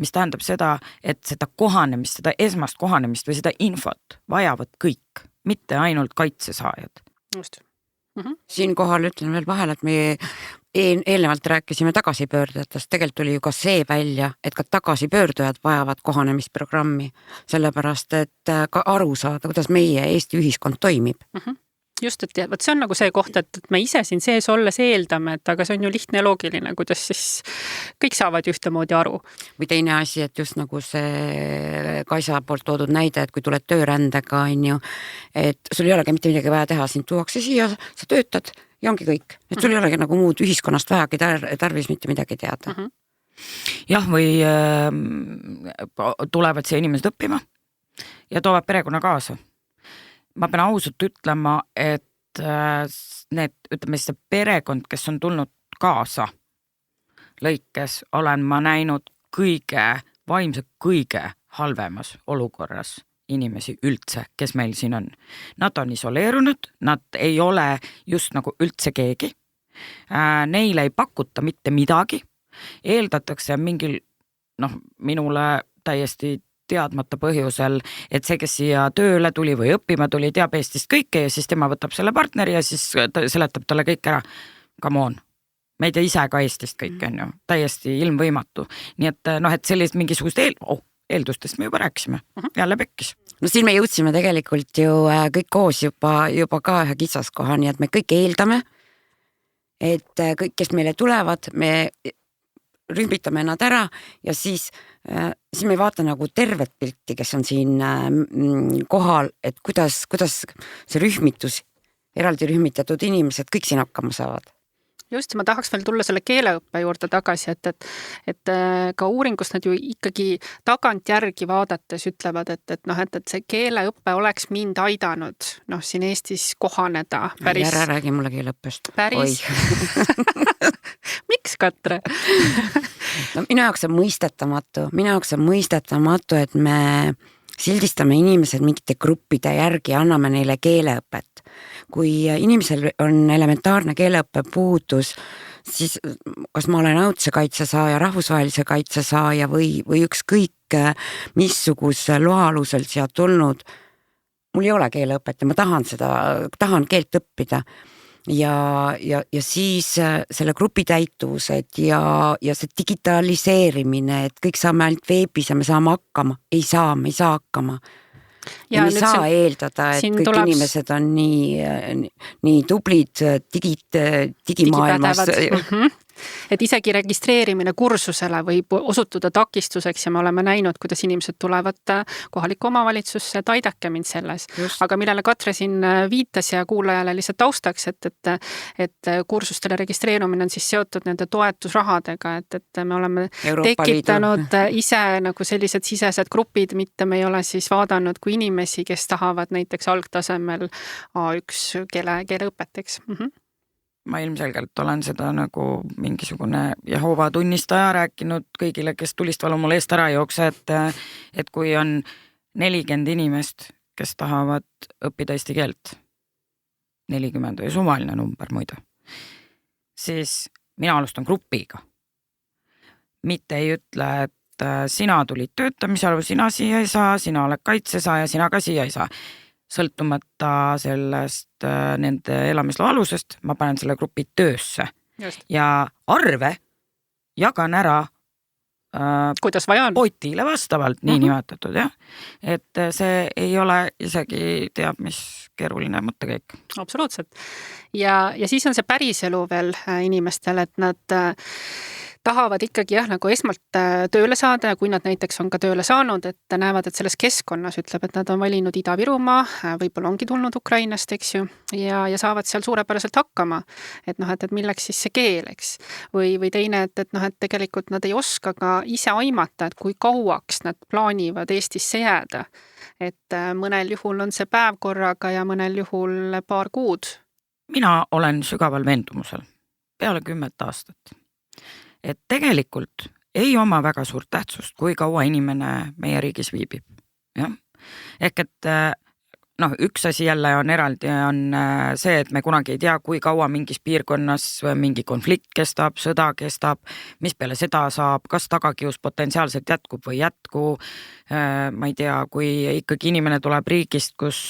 mis tähendab seda, et seda kohanemist, seda esmast kohanemist või seda infot vajavad kõik, mitte ainult kaitsesaajad. Just. Siinkohal ütlen veel vahel, et me eelnevalt rääkisime tagasipöördujatest, tegelikult tuli ju ka see välja, et ka tagasipöördujad vajavad kohanemisprogrammi, sellepärast et ka aru saada, kuidas meie Eesti ühiskond toimib. Just, et võt see on nagu see koht, et me ise siin sees olles eeldame, et aga see on ju lihtne ja loogiline, kuidas siis kõik saavad ühtemoodi aru. Või teine asi, et just nagu see Kaisa poolt toodud näide, et kui tuled töörändega, on ju, et sul ei olegi mitte midagi vaja teha, sind tuuakse siia, sa töötad ja ongi kõik. Et sul ei olegi nagu muud ühiskonnast vajagi tarvis mitte midagi teada. Jah, või tulevad siia inimesed õppima ja toovad perekonna kaasa. Ma pean ausalt ütlema, et need, ütleme see perekond, kes on tulnud kaasa lõikes, olen ma näinud vaimselt kõige halvemas olukorras inimesi üldse, kes meil siin on. Nad on isoleerunud, nad ei ole just nagu üldse keegi. Neile ei pakuta mitte midagi. Eeldatakse mingil, minule täiesti teadmata põhjusel, et see, kes siia tööle tuli või õppima tuli, teab Eestist kõike ja siis tema võtab selle partneri ja siis seletab talle kõik ära. Come on, me ei tea ise ka Eestist kõik on ju, täiesti ilmvõimatu. Nii et sellist mingisugust eeldustest me juba rääkisime, jälle pekkis. No siin me jõudsime tegelikult ju kõik koos juba ka ühe kitsaskoha, nii et me kõik eeldame, et kõik, kes meile tulevad, me rühmitame nad ära ja siis me ei vaata nagu tervet pilti, kes on siin kohal, et kuidas see rühmitus, eraldi rühmitatud inimesed kõik siin hakkama saavad. Just, ma tahaks veel tulla selle keeleõppe juurde tagasi, et ka uuringust nad ju ikkagi tagantjärgi vaadates ütlevad, et see keeleõppe oleks mind aidanud siin Eestis kohaneda. Ära räägi mulle keeleõppest. Päris. Miks, Katre? Minu jaoks on mõistetamatu, et me sildistame inimesed mingite gruppide järgi ja anname neile keeleõpet. Kui inimesel on elementaarne keeleõppe puudus, siis kas ma olen ajutise kaitse saaja, rahvusvahelise kaitse saaja või ükskõik missuguse loa alusel siia tulnud, mul ei ole keeleõpet ja ma tahan keelt õppida. Ja siis selle grupitäituvused ja see digitaliseerimine, et kõik saame ainult veebis ja me saame hakkama, me ei saa hakkama. Ja me ei saa eeldada, et kõik inimesed on nii tublid digimaailmas. Et isegi registreerimine kursusele võib osutuda takistuseks ja me oleme näinud, kuidas inimesed tulevad kohalikku omavalitsusse, et aidake mind selles. Just. Aga millele Katre siin viitas ja kuulajale lihtsalt taustaks, et kursustele registreerumine on siis seotud nende toetusrahadega, et me oleme Euroopa tekitanud ise nagu sellised sisesed grupid, mitte me ei ole siis vaadanud kui inimesi, kes tahavad näiteks algtasemel A1 keeleõpeteks. Ma ilmselgelt olen seda nagu mingisugune Jehova tunnistaja rääkinud kõigile, kes tulist valu mul eest ära jookse, et kui on 40 inimest, kes tahavad õppida eesti keelt, 40 või suvaline number muidu, siis mina alustan grupiga. Mitte ei ütle, et sina tulid töötamisel, sina siia ei saa, sina oled kaitsesaaja, sina ka siia ei saa. Sõltumata sellest nende elamisloa alusest, ma panen selle grupi töösse. Just. Ja arve jagan ära kuidas vaja on. Potile vastavalt, nii nimetatud, jah. Et see ei ole isegi teab, mis keeruline mõttekäik. Absoluutselt. Ja siis on see päriselu veel inimestel, et nad tahavad ikkagi jah, nagu esmalt tööle saada ja kui nad näiteks on ka tööle saanud, et näevad, et selles keskkonnas ütleb, et nad on valinud Ida-Virumaa, võib-olla ongi tulnud Ukrainast, eks ju, ja saavad seal suurepäraselt hakkama. Et noh, et milleks siis see keel, eks. Või teine, et noh, et tegelikult nad ei oska ka ise aimata, et kui kauaks nad plaanivad Eestisse jääda. Et mõnel juhul on see päev korraga ja mõnel juhul paar kuud. Mina olen sügaval veendumusel peale 10 aastat, et tegelikult ei oma väga suurt tähtsust, kui kaua inimene meie riigis viibib. Jah? Ehk et üks asi jälle on eraldi, on see, et me kunagi ei tea, kui kaua mingis piirkonnas mingi konflikt kestab, sõda kestab, mis peale seda saab, kas tagakius potentsiaalselt jätkub või jätku. Ma ei tea, kui ikkagi inimene tuleb riigist, kus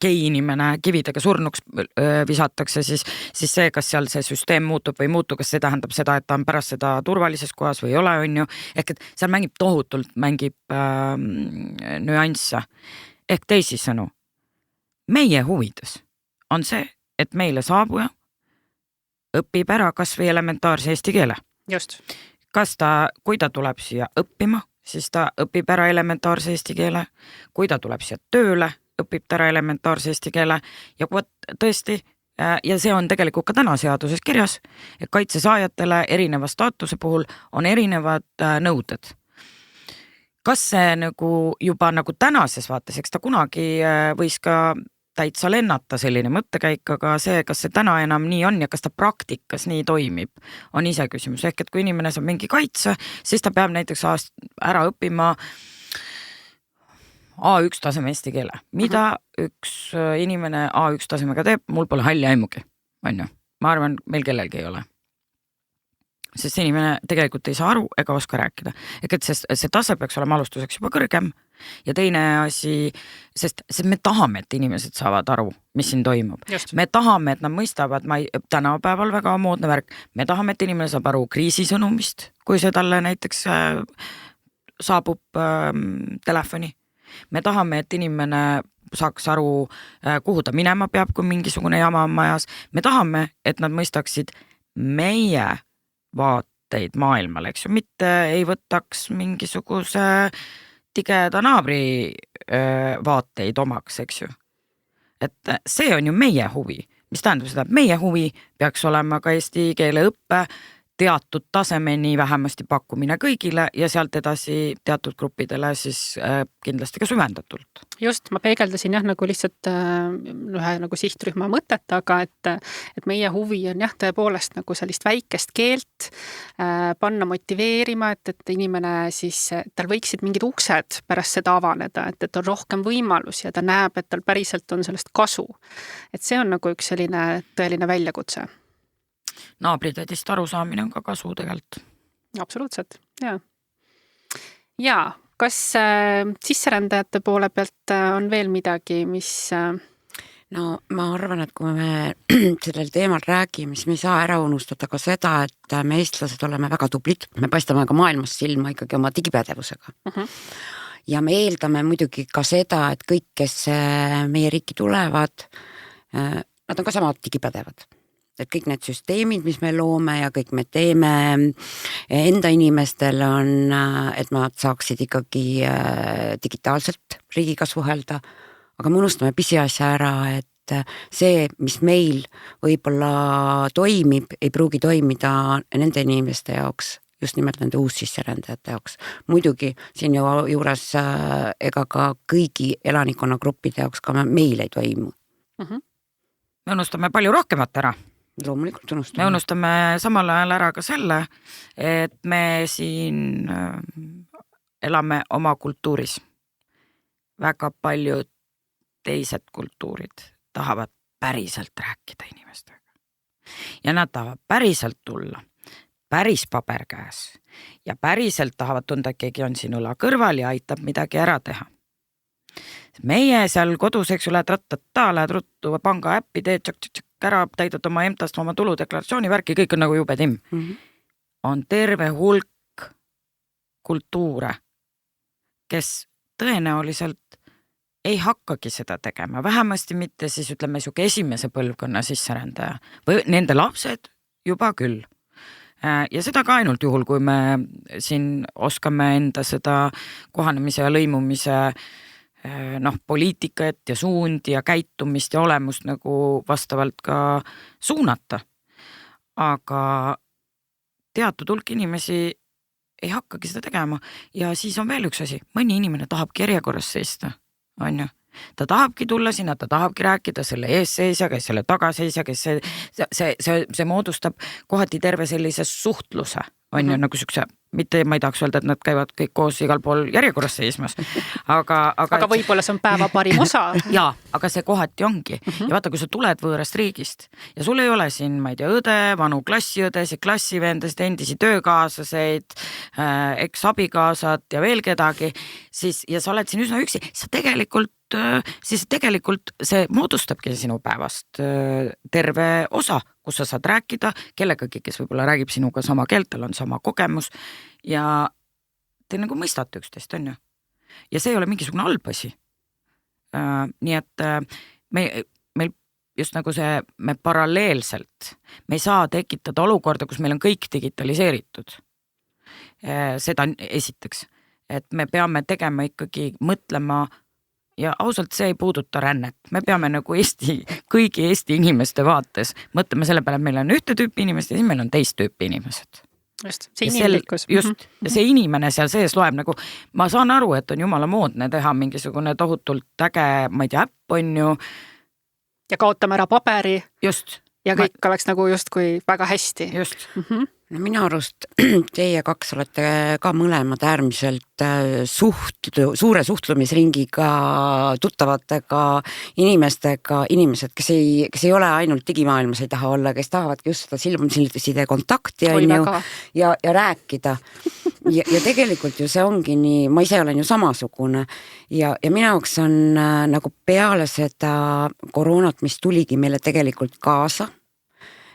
gei inimene kividega surnuks visatakse, siis see, kas seal see süsteem muutub või ei muutu, kas see tähendab seda, et ta on pärast seda turvalises kohas või ei ole, on ju. Ehk et seal tohutult mängib nüansse. Ehk teisisõnu, meie huvides on see, et meile saabuja õpib ära kas või elementaarse eesti keele. Just. Kui ta tuleb siia õppima, siis ta õpib ära elementaarse eesti keele. Kui ta tuleb siia tööle, õpib ta ära elementaarse eesti keele ja tõesti, ja see on tegelikult ka täna seaduses kirjas, et kaitsesaajatele erineva staatuse puhul on erinevad nõuded. Kas see juba tänases vaates, eks ta kunagi võis ka täitsa lennata selline mõttekäik, aga see, kas see täna enam nii on ja kas ta praktikas nii toimib, on ise küsimus. Ehk et kui inimene saab mingi kaitse, siis ta peab näiteks ära õppima A1 taseme eesti keele. Mida üks inimene A1 tasemega teeb, mul pole halli aimugi. Ma arvan, meil kellelgi ei ole. Sest see inimene tegelikult ei saa aru ega oska rääkida. Ehk et see tase peaks olema alustuseks juba kõrgem. Ja teine asi, sest me tahame, et inimesed saavad aru, mis siin toimub. Just. Me tahame, et nad mõistavad, tänapäeval väga moodne värk, me tahame, et inimene saab aru kriisisõnumist, kui see talle näiteks saabub telefoni. Me tahame, et inimene saaks aru, kuhu ta minema peab, kui mingisugune jama on majas. Me tahame, et nad mõistaksid meie vaateid maailmale, eks ju, mitte ei võtaks mingisuguse tigeda naabri vaateid omaks, eks ju. Et see on ju meie huvi, mis tähendab seda, et meie huvi peaks olema ka eesti keele õppe teatud tasemeni vähemasti pakkumine kõigile ja sealt edasi teatud gruppidele siis kindlasti ka süvendatult. Just, ma peegeldasin lihtsalt ühe sihtrühma mõtet, aga et meie huvi on tõepoolest sellist väikest keelt panna motiveerima, et inimene siis, tal võiksid mingid uksed pärast seda avaneda, et on rohkem võimalus ja ta näeb, et tal päriselt on sellest kasu. Et see on üks selline tõeline väljakutse. Naabridest arusaamine on ka kasu tegelikult. Absoluutselt, jaa. Ja, kas sisserändajate poole pealt on veel midagi, mis... No ma arvan, et kui me sellel teemal räägime, siis me ei saa ära unustada ka seda, et me eestlased oleme väga tublid. Me paistame ka maailmas silma ikkagi oma digipädevusega. Ja me eeldame muidugi ka seda, et kõik, kes meie riiki tulevad, nad on ka samad digipädevad. Et kõik need süsteemid, mis me loome ja kõik me teeme enda inimestel on, et nad saaksid ikkagi digitaalselt riigiga suhelda, aga me unustame pisiasja ära, et see, mis meil võib-olla toimib, ei pruugi toimida nende inimeste jaoks, just nimelt nende uussisserändajate jaoks. Muidugi siin juures ega ka kõigi elanikkonnagruppide jaoks ka meil ei toimu. Me unustame palju rohkemat ära. Loomulikult unustame. Me unustame samal ajal ära ka selle, et me siin elame oma kultuuris. Väga paljud teised kultuurid tahavad päriselt rääkida inimestega. Ja nad tahavad päriselt tulla, päris paber käes ja päriselt tahavad tunda, et keegi on siin õla kõrval ja aitab midagi ära teha. Meie seal kodus, eks ju, lähed lähed ruttu panga äppi, teed tšak ära, täidad oma EMTA-st oma tuludeklaratsiooni värki, kõik on jube timm. On terve hulk kultuure, kes tõenäoliselt ei hakkagi seda tegema, vähemasti mitte siis ütleme esimese põlvkonna sisserändaja või nende lapsed juba küll. Ja seda ka ainult juhul, kui me siin oskame enda seda kohanemise ja lõimumise poliitikat ja suundi ja käitumist ja olemust nagu vastavalt ka suunata. Aga teatud hulk inimesi ei hakkagi seda tegema ja siis on veel üks asi, mõni inimene tahabki järjekorras seista, on ju. Ta tahabki tulla sinna, ta tahabki rääkida selle eesseisjaga, selle tagaseisjaga, see moodustab kohati terve sellise suhtluse, on ju, nagu siukse, mitte ma ei tahaks öelda, et nad käivad kõik koos igal pool järjekorras seismas, aga võib-olla see on päeva parim osa. Jaa, aga see kohati ongi. Ja vaata, kui sa tuled võõrast riigist ja sul ei ole siin, ma ei tea, õde, vanu klassiõdesid, klassivendasid, endisi töökaaslaseid, eks-abikaasad ja veel kedagi, siis, ja sa oled siin üsna üksi, siis tegelikult see moodustabki sinu päevast terve osa, kus sa saad rääkida kellegagi, kes võib-olla räägib sinuga sama keelt, tal on sama kogemus ja te nagu mõistate üksteist, on ju. Ja see ei ole mingisugune halb asi. Nii et meil just nagu see, me paralleelselt, me ei saa tekitada olukorda, kus meil on kõik digitaliseeritud. Seda esiteks, et me peame tegema ikkagi mõtlema ja ausalt see ei puuduta rännet. Me peame nagu kõigi Eesti inimeste vaates mõtlema selle peale, et meil on ühte tüüpi inimesed ja siis meil on teist tüüpi inimesed. Just, see inimlikkus. Just, ja see inimene seal sees loeb nagu, ma saan aru, et on jumala moodne teha mingisugune tohutult äge, ma ei tea, äpp on ju. Ja kaotame ära paberi. Just. Ja kõik oleks nagu justkui väga hästi. Just. No minu arust teie kaks olete ka mõlemad äärmiselt suure suhtlemisringiga tuttavatega inimesed, kes ei ole ainult digimaailmas, ei taha olla, kes tahavadki just seda silmside kontakti ja rääkida. Ja tegelikult ju see ongi nii, ma ise olen ju samasugune ja minu jaoks on nagu peale seda koroonat, mis tuligi meile tegelikult kaasa,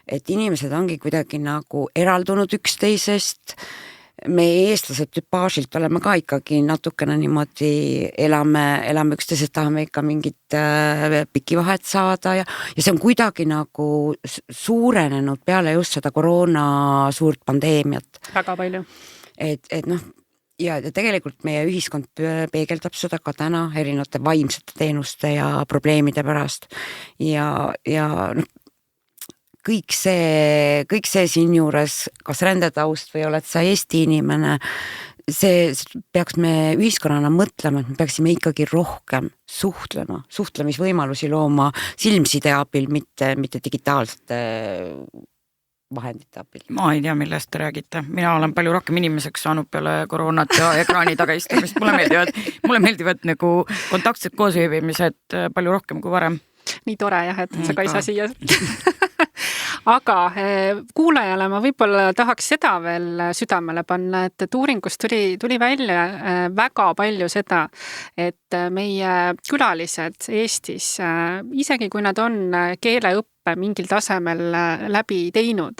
et inimesed ongi kuidagi nagu eraldunud üksteisest. Meie eestlased tüpaažilt oleme ka ikkagi natukene niimoodi elame üksteisest, tahame ikka mingit pikivahet saada ja see on kuidagi nagu suurenenud peale just seda koroona suurt pandeemiat. Väga palju. Et noh, ja tegelikult meie ühiskond peegeldab seda ka täna erinevate vaimsete teenuste ja probleemide pärast ja noh, kõik see siin juures, kas rändetaust või oled sa Eesti inimene, see peaks me ühiskonnana mõtlema, et me peaksime ikkagi rohkem suhtlemisvõimalusi looma silmside abil, mitte digitaalsete vahendite abil. Ma ei tea, millest te räägite. Mina olen palju rohkem inimeseks saanud peale koroonat ja ekraani taga istumist. Mulle meeldivad nagu kontaktsed koosviibimised palju rohkem kui varem. Nii tore jah, et sa ka ei saa siia. Aga kuulajale ma võib-olla tahaks seda veel südamele panna, et uuringust tuli välja väga palju seda, et meie külalised Eestis, isegi kui nad on keeleõppe mingil tasemel läbi teinud,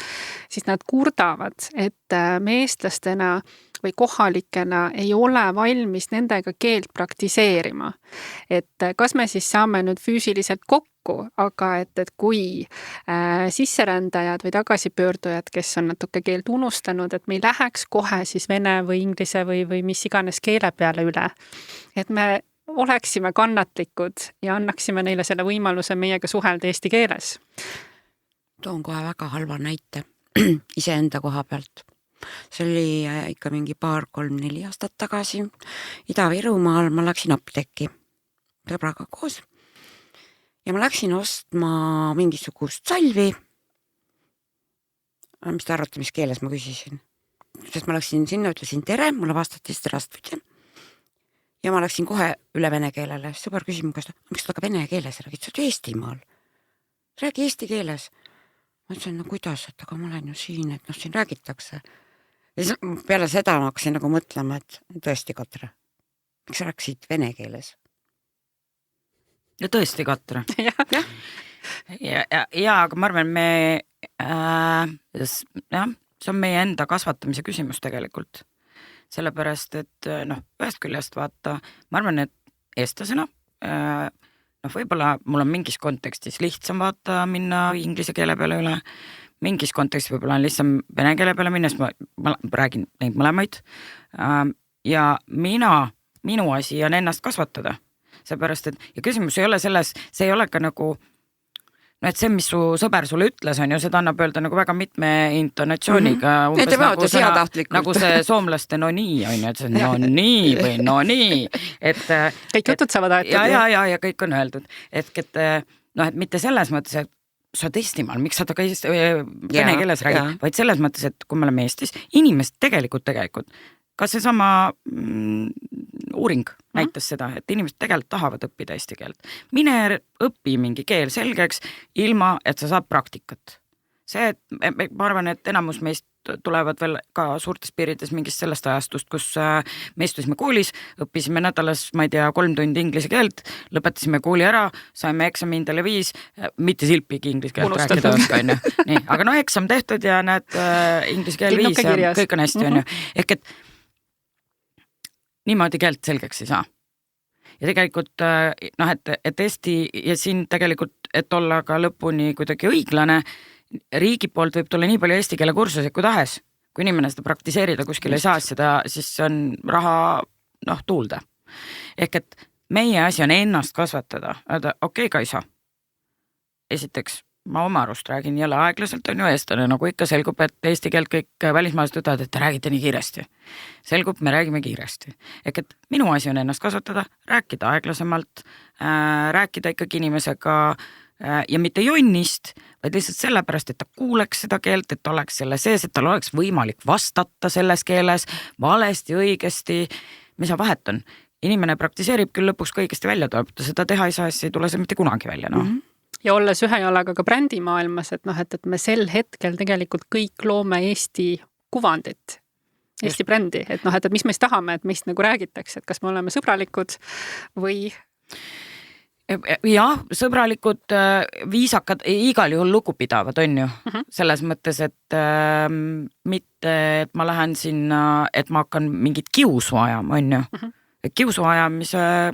siis nad kurdavad, et me eestlastena või kohalikena ei ole valmis nendega keelt praktiseerima. Et kas me siis saame nüüd füüsiliselt kokku, aga et kui sisserändajad või tagasipöördujad, kes on natuke keelt unustanud, et me ei läheks kohe siis vene või inglise või mis iganes keele peale üle. Et me oleksime kannatlikud ja annaksime neile selle võimaluse meiega suhelda eesti keeles. Toon kohe väga halva näite iseenda koha pealt. See oli ikka mingi 2-3-4 aastat tagasi. Ida-Virumaal ma läksin apteeki sõbraga koos ja ma läksin ostma mingisugust salvi. Mis te arvate, mis keeles ma küsisin? Sest ma läksin sinna, ütlesin tere, mulle vastati здравствуйте. Ja ma läksin kohe üle vene keelele. Sõber küsib mu käest, miks ta ka vene keeles räägid? Sa oled Eestimaal. Räägi eesti keeles. Ma ütlesin, no kuidas, et aga ma olen ju siin, et siin räägitakse. Ja siis peale seda ma hakkasin nagu mõtlema, et tõesti, Katre, miks sa rääkisid vene keeles? Ja tõesti, Katre. Ja, aga ma arvan, see on meie enda kasvatamise küsimus tegelikult. Sellepärast, et ühest küljest vaata, ma arvan, et eestlasena, võib-olla mul on mingis kontekstis lihtsam vaata minna inglise keele peale üle, mingis kontekstis võib-olla on lihtsam vene keele peale minna, sest ma räägin neid mõlemaid. Ja minu asi on ennast kasvatada. Seepärast, et ja küsimus ei ole selles, see ei ole ka nagu et see, mis su sõber sulle ütles, on ju, seda annab öelda nagu väga mitme intonatsiooniga. Nagu see soomlaste no nii, on ju, et see no nii või no nii. Kõik jutud saavad aetud. Ja kõik on öeldud. Et mitte selles mõttes, et sa oled Eestimaal, miks sa taga vene keeles räägid, vaid selles mõttes, et kui me oleme Eestis, inimesed tegelikult, ka see sama uuring näitas seda, et inimesed tegelikult tahavad õppida eesti keelt. Mine õpi mingi keel selgeks, ilma et sa saad praktikat. See, et ma arvan, et enamus meist tulevad veel ka suurtes piirides mingist sellest ajastust, kus me istusime koolis, õppisime nädalas, ma ei tea, 3 tundi inglise keelt, lõpetasime kooli ära, saime eksami hindele 5, mitte silpigi inglise keelt rääkida oska, on ju. Nii, aga eksam tehtud ja näed inglise keel 5 ja kõik on hästi, on ju. Ehk et niimoodi keelt selgeks ei saa. Ja tegelikult, et Eesti ja siin tegelikult, et olla ka lõpuni kuidagi õiglane, riigi poolt võib tulla nii palju eesti keele kursusi kui tahes. Kui inimene seda praktiseerida kuskil ei saa, siis on raha tuulda. Ehk et meie asi on ennast kasvatada. Okei, Kaisa. Esiteks, ma oma arust räägin jälle aeglaselt, on ju eestlane, nagu ikka selgub, et eesti keelt kõik välismaalased ütlevad, et te räägite nii kiiresti. Selgub, me räägime kiiresti. Ehk et minu asi on ennast kasvatada, rääkida aeglasemalt, rääkida ikkagi inimesega ja mitte jonnist, vaid lihtsalt sellepärast, et ta kuuleks seda keelt, et ta oleks selle sees, et tal oleks võimalik vastata selles keeles valesti, õigesti, mis sa vahet on. Inimene praktiseerib küll lõpuks ka õigesti välja, tuleb seda teha ei saa, siis ei tule see mitte kunagi välja, Ja olles ühe jalaga ka brändimaailmas, et me sel hetkel tegelikult kõik loome Eesti kuvandit, Eesti brändi, et mis meist tahame, et meist nagu räägitakse, et kas me oleme sõbralikud või... Jah, sõbralikud, viisakad, igal juhul lugupidavad, on ju. Selles mõttes, et mitte, et ma lähen sinna, et ma hakkan mingit kiusu ajama, on ju. Kiusu ajamise...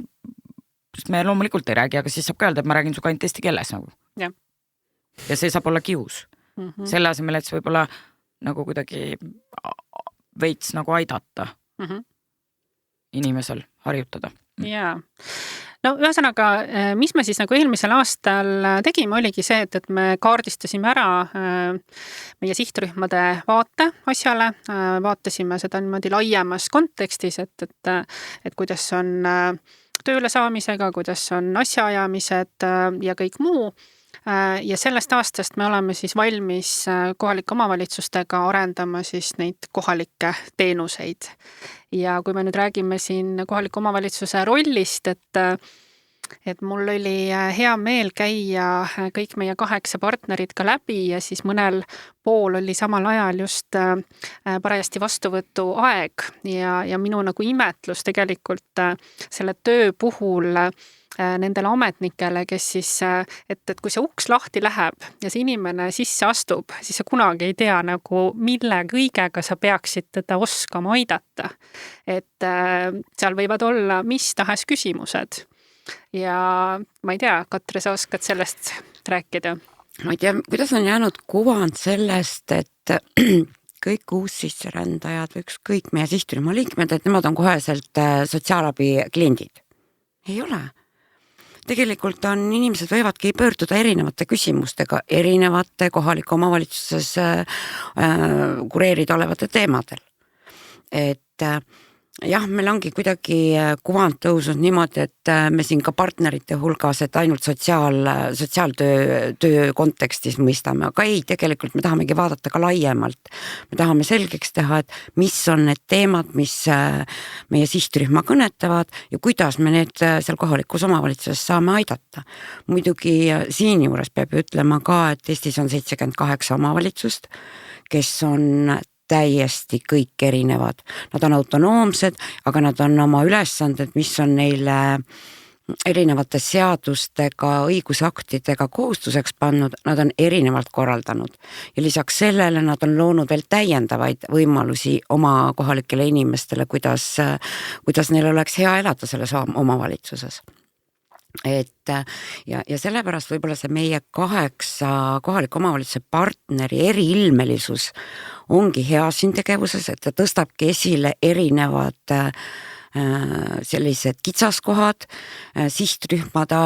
Sest me loomulikult ei räägi, aga siis saab ka öelda, et ma räägin suga ainult eesti keeles nagu. Ja see saab olla kius. Selle asemel, et see võib olla nagu kuidagi veits nagu aidata inimesel harjutada. Jaa. No ühesõnaga, mis me siis nagu eelmisel aastal tegime, oligi see, et me kaardistasime ära meie sihtrühmade vaate asjale, vaatasime seda niimoodi laiemas kontekstis, et kuidas on tööle saamisega, kuidas on asjaajamised ja kõik muu. Ja sellest aastast me oleme siis valmis kohalike omavalitsustega arendama siis neid kohalikke teenuseid. Ja kui me nüüd räägime siin kohaliku omavalitsuse rollist, et mul oli hea meel käia kõik meie 8 partnerid ka läbi ja siis mõnel pool oli samal ajal just parajasti vastuvõtu aeg ja minu nagu imetlus tegelikult selle töö puhul nendele ametnikele, kes siis, et kui see uks lahti läheb ja see inimene sisse astub, siis sa kunagi ei tea nagu mille kõigega sa peaksid teda oskama aidata. Et seal võivad olla mis tahes küsimused. Ja ma ei tea, Katre, sa oskad sellest rääkida? Ma ei tea, kuidas on jäänud kuvand sellest, et kõik uussisserändajad või ükskõik meie sihtrühma liikmed, et nemad on koheselt sotsiaalabi kliendid. Ei ole. Tegelikult on inimesed võivadki pöörduda erinevate küsimustega, erinevate kohaliku omavalitsuses kureerida olevate teemadel. Et jah, meil ongi kuidagi kuvand tõusnud niimoodi, et me siin ka partnerite hulgas, et ainult sotsiaaltöö kontekstis mõistame, aga ei, tegelikult me tahamegi vaadata ka laiemalt. Me tahame selgeks teha, et mis on need teemad, mis meie sihtrühma kõnetavad ja kuidas me need seal kohalikus omavalitsuses saame aidata. Muidugi siin juures peab ütlema ka, et Eestis on 78 omavalitsust, kes on täiesti kõik erinevad. Nad on autonoomsed, aga nad on oma ülesanded, mis on neile erinevate seadustega, õigusaktidega kohustuseks pannud, nad on erinevalt korraldanud. Ja lisaks sellele nad on loonud veel täiendavaid võimalusi oma kohalikele inimestele, kuidas neil oleks hea elada selles omavalitsuses. et ja sellepärast võib-olla see meie 8 kohaliku omavalitsuse partneri eriilmelisus ongi hea siin tegevuses, et ta tõstabki esile erinevad sellised kitsaskohad, sihtrühmade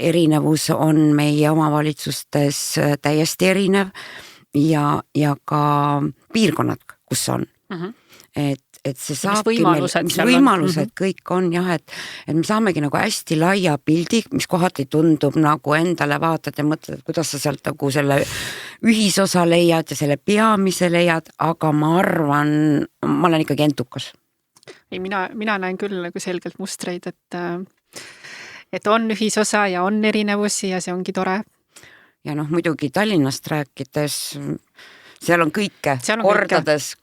erinevus on meie omavalitsustes täiesti erinev ja ka piirkonnad, kus on. Et see saabki mis võimalused kõik on jah, et me saamegi nagu hästi laia pildi, mis kohati tundub nagu endale vaatad ja mõtled, et kuidas sa sealt nagu selle ühisosa leiad ja selle peamise leiad, aga ma arvan, ma olen ikkagi entukas. Ei, mina näen küll nagu selgelt mustreid, et on ühisosa ja on erinevusi ja see ongi tore. Ja muidugi Tallinnast rääkides, seal on kõike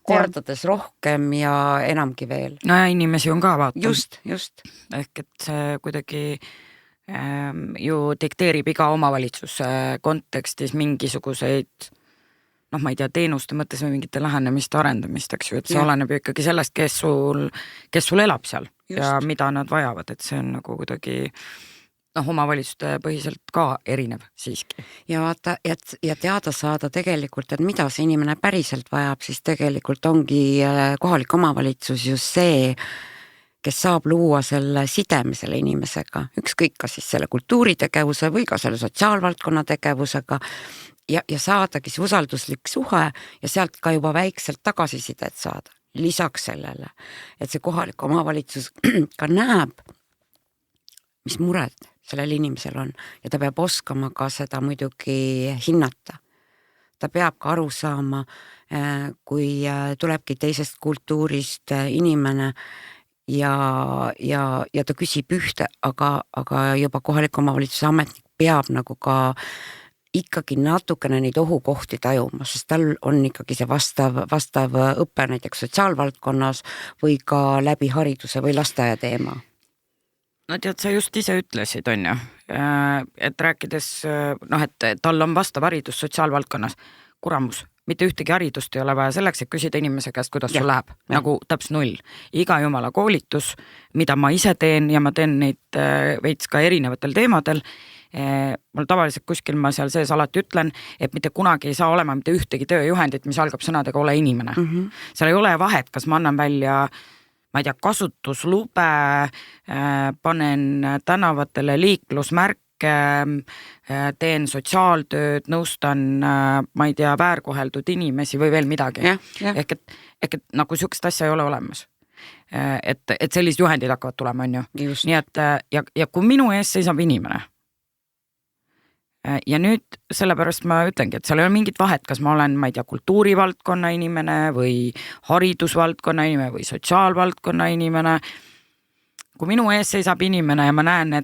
kordades rohkem ja enamgi veel. No ja inimesi on ka vaatama. Just. Ehk et see kuidagi ju dikteerib iga omavalitsuse kontekstis mingisuguseid ma ei tea, teenuste mõttes või mingite lähenemiste arendamist, eks ju, et see oleneb ju ikkagi sellest, kes sul elab seal ja mida nad vajavad, et see on nagu kuidagi omavalitsuste põhiselt ka erinev siiski. Ja vaata, ja teada saada tegelikult, et mida see inimene päriselt vajab, siis tegelikult ongi kohalik omavalitsus just see, kes saab luua selle sideme selle inimesega, ükskõik kas siis selle kultuuritegevuse või ka selle sotsiaalvaldkonna tegevusega, ja saadagi see usalduslik suhe ja sealt ka juba väikselt tagasisidet saada. Lisaks sellele, et see kohalik omavalitsus ka näeb, mis mured sellel inimesel on ja ta peab oskama ka seda muidugi hinnata. Ta peab ka aru saama, kui tulebki teisest kultuurist inimene ja ta küsib ühte, aga juba kohalik omavalitsuse ametnik peab nagu ka ikkagi natukene neid ohukohti tajuma, sest tal on ikkagi see vastav õppe näiteks sotsiaalvaldkonnas või ka läbi hariduse või lasteaia teema. No tead, sa just ise ütlesid, on ju, et rääkides, et tal on vastav haridus sotsiaalvaldkonnas, kuramus, mitte ühtegi haridust ei ole vaja selleks, et küsida inimese käest, kuidas sul läheb, nagu täpselt 0. Iga jumala koolitus, mida ma ise teen ja ma teen neid veits ka erinevatel teemadel, mul tavaliselt kuskil ma seal sees alati ütlen, et mitte kunagi ei saa olema mitte ühtegi tööjuhendit, mis algab sõnadega ole inimene. Seal ei ole vahet, kas ma annan välja, ma ei tea, kasutuslube, panen tänavatele liiklusmärke, teen sotsiaaltööd, nõustan, ma ei tea, väärkoheldud inimesi või veel midagi. Ehk et nagu sihukest asja ei ole olemas. Et sellised juhendid hakkavad tulema, on ju. Nii et, ja kui minu ees seisab inimene, ja nüüd sellepärast ma ütlengi, et seal ei ole mingit vahet, kas ma olen, ma ei tea, kultuurivaldkonna inimene või haridusvaldkonna inimene või sotsiaalvaldkonna inimene. Kui minu ees seisab inimene ja ma näen,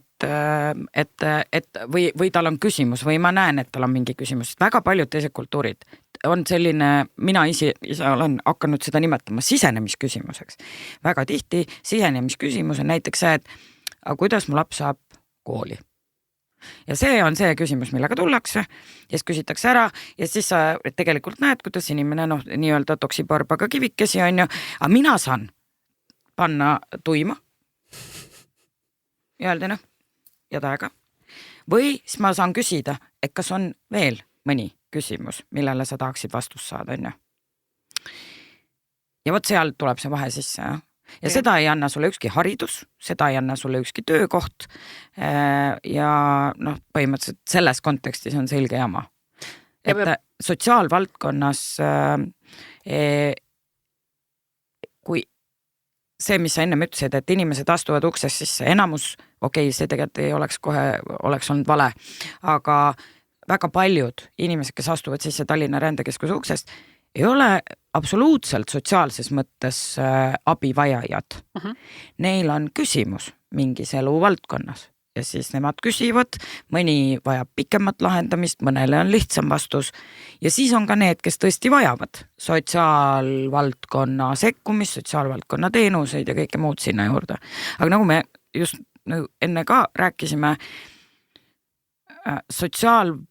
või tal on küsimus või ma näen, et tal on mingi küsimus, et väga paljud teised kultuurid on selline, mina ise olen hakanud seda nimetama sisenemisküsimuseks. Väga tihti sisenemisküsimus on näiteks see, et kuidas mu laps saab kooli. Ja see on see küsimus, millega tullakse ja siis küsitakse ära ja siis sa tegelikult näed, kuidas inimene nii-öelda toksibarbaga kivikesi on ju, aga mina saan panna tuima ja öelda ja taega. Või siis ma saan küsida, et kas on veel mõni küsimus, millele sa tahaksid vastust saada, on ju. Ja vot seal tuleb see vahe sisse, jah. Ja seda ei anna sulle ükski haridus, seda ei anna sulle ükski töökoht ja põhimõtteliselt selles kontekstis on selge jama. Et sotsiaalvaldkonnas kui see, mis sa ennem ütlesid, et inimesed astuvad uksest sisse, enamus, see tegelikult ei oleks olnud vale, aga väga paljud inimesed, kes astuvad sisse Tallinna rändekeskuse uksest, ei ole absoluutselt sotsiaalses mõttes abivajajad. Neil on küsimus mingis eluvaldkonnas ja siis nemad küsivad, mõni vajab pikemat lahendamist, mõnele on lihtsam vastus ja siis on ka need, kes tõesti vajavad sotsiaalvaldkonna sekkumist, sotsiaalvaldkonna teenuseid ja kõike muud sinna juurde. Aga nagu me just enne ka rääkisime, sotsiaalvaldkonna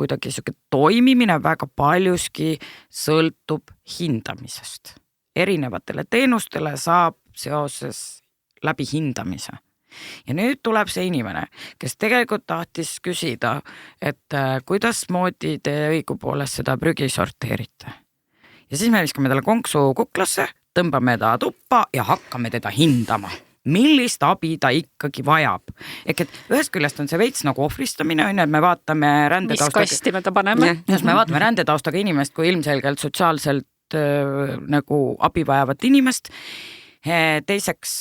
kuidagi siuke toimimine väga paljuski sõltub hindamisest. Erinevatele teenustele saab seoses läbi hindamise. Ja nüüd tuleb see inimene, kes tegelikult tahtis küsida, et kuidas moodi te õigupoolest seda prügi sorteerite. Ja siis me viskame talle konksu kuklasse, tõmbame ta tuppa ja hakkame teda hindama. Millist abi ta ikkagi vajab. Ehk et ühest küljest on see veits nagu ohvristamine, on, et me vaatame rändetaustaga. Mis kasti me ta paneme? Just me vaatame rändetaustaga inimest kui ilmselgelt sotsiaalselt nagu abi vajavat inimest. Teiseks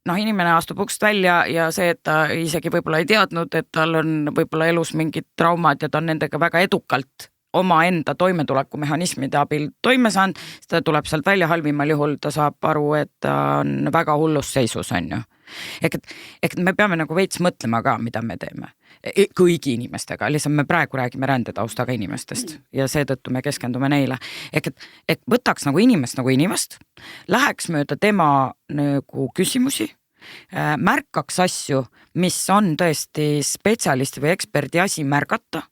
inimene astub ukst välja ja see, et ta isegi võib-olla ei teadnud, et tal on võib-olla elus mingid traumad ja ta on nendega väga edukalt omaenda toimetulekumehhanismide abil toime saanud, seda tuleb sealt välja, halvimal juhul ta saab aru, et ta on väga hullus seisus, on ju. Ehk me peame nagu veits mõtlema ka, mida me teeme. Kõigi inimestega, lihtsalt me praegu räägime rändetaustaga inimestest ja seetõttu me keskendume neile. Ehk et võtaks nagu inimest, läheks mööda tema nagu küsimusi, märkaks asju, mis on tõesti spetsialisti või eksperdi asi märgata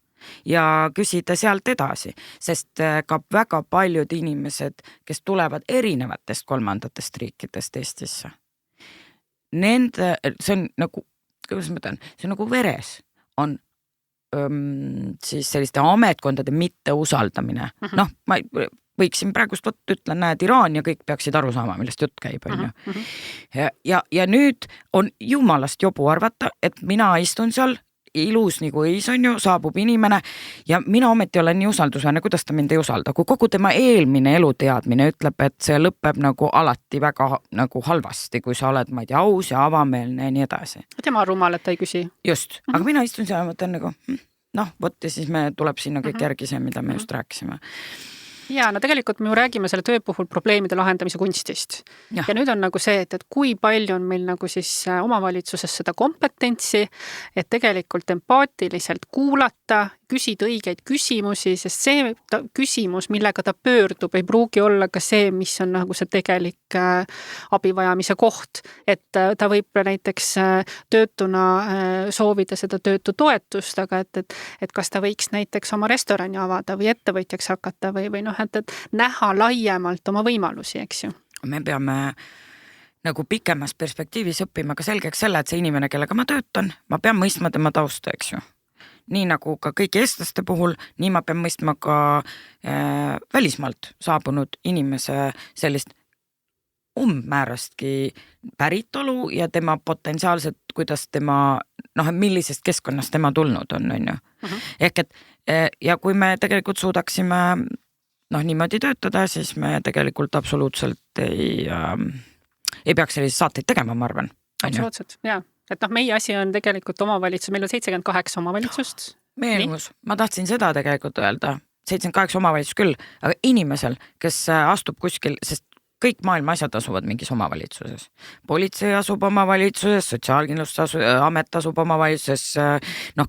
ja küsida sealt edasi, sest ka väga paljud inimesed, kes tulevad erinevatest kolmandatest riikidest Eestisse, see on nagu, kuidas ma ütlen, see on nagu veres, on siis selliste ametkondade mitteusaldamine. Noh, ma võiksin praegust ütlen, näed, Iraan ja kõik peaksid aru saama, millest jutt käib, on ju. Ja nüüd on jumalast jobu arvata, et mina istun seal ilus nagu ees, on ju, saabub inimene ja mina ometi olen nii usaldusväärne, kuidas ta mind ei usalda, kui kogu tema eelmine eluteadmine ütleb, et see lõpeb nagu alati väga nagu halvasti, kui sa oled, ma ei tea, aus ja avameelne ja nii edasi. Tema on rumal, et ta ei küsi. Just, aga mina istun seal ja mõtlen nagu, võt ja siis me tuleb sinna kõik järgi see, mida me just rääkisime. Ja no tegelikult me ju räägime selle töö puhul probleemide lahendamise kunstist. Ja nüüd on nagu see, et kui palju on meil nagu siis omavalitsuses seda kompetentsi, et tegelikult empaatiliselt kuulata, küsida õigeid küsimusi, sest see küsimus, millega ta pöördub, ei pruugi olla ka see, mis on nagu see tegelik abivajamise koht. Et ta võib näiteks töötuna soovida seda töötutoetust, aga et kas ta võiks näiteks oma restorani avada või ettevõtjaks hakata või noh, et näha laiemalt oma võimalusi, eks ju. Me peame nagu pikemas perspektiivis õppima ka selgeks selle, et see inimene, kellega ma töötan, ma pean mõistma tema tausta, eks ju. Nii nagu ka kõigi eestlaste puhul, nii ma pean mõistma ka välismaalt saabunud inimese sellist umbmäärastki päritolu ja tema potentsiaalselt, kuidas tema, millisest keskkonnast tema tulnud on ju. Ehk et, ja kui me tegelikult suudaksime niimoodi töötada, siis me tegelikult absoluutselt ei peaks selliseid saateid tegema, ma arvan. Absoluutselt, jaa. Et meie asi on tegelikult omavalitsus, meil on 78 omavalitsust. Meenus, ma tahtsin seda tegelikult öelda, 78 omavalitsus küll, aga inimesel, kes astub kuskil, sest kõik maailma asjad asuvad mingis omavalitsuses. Politsei asub omavalitsuses, sotsiaalkindlustusamet asub omavalitsuses,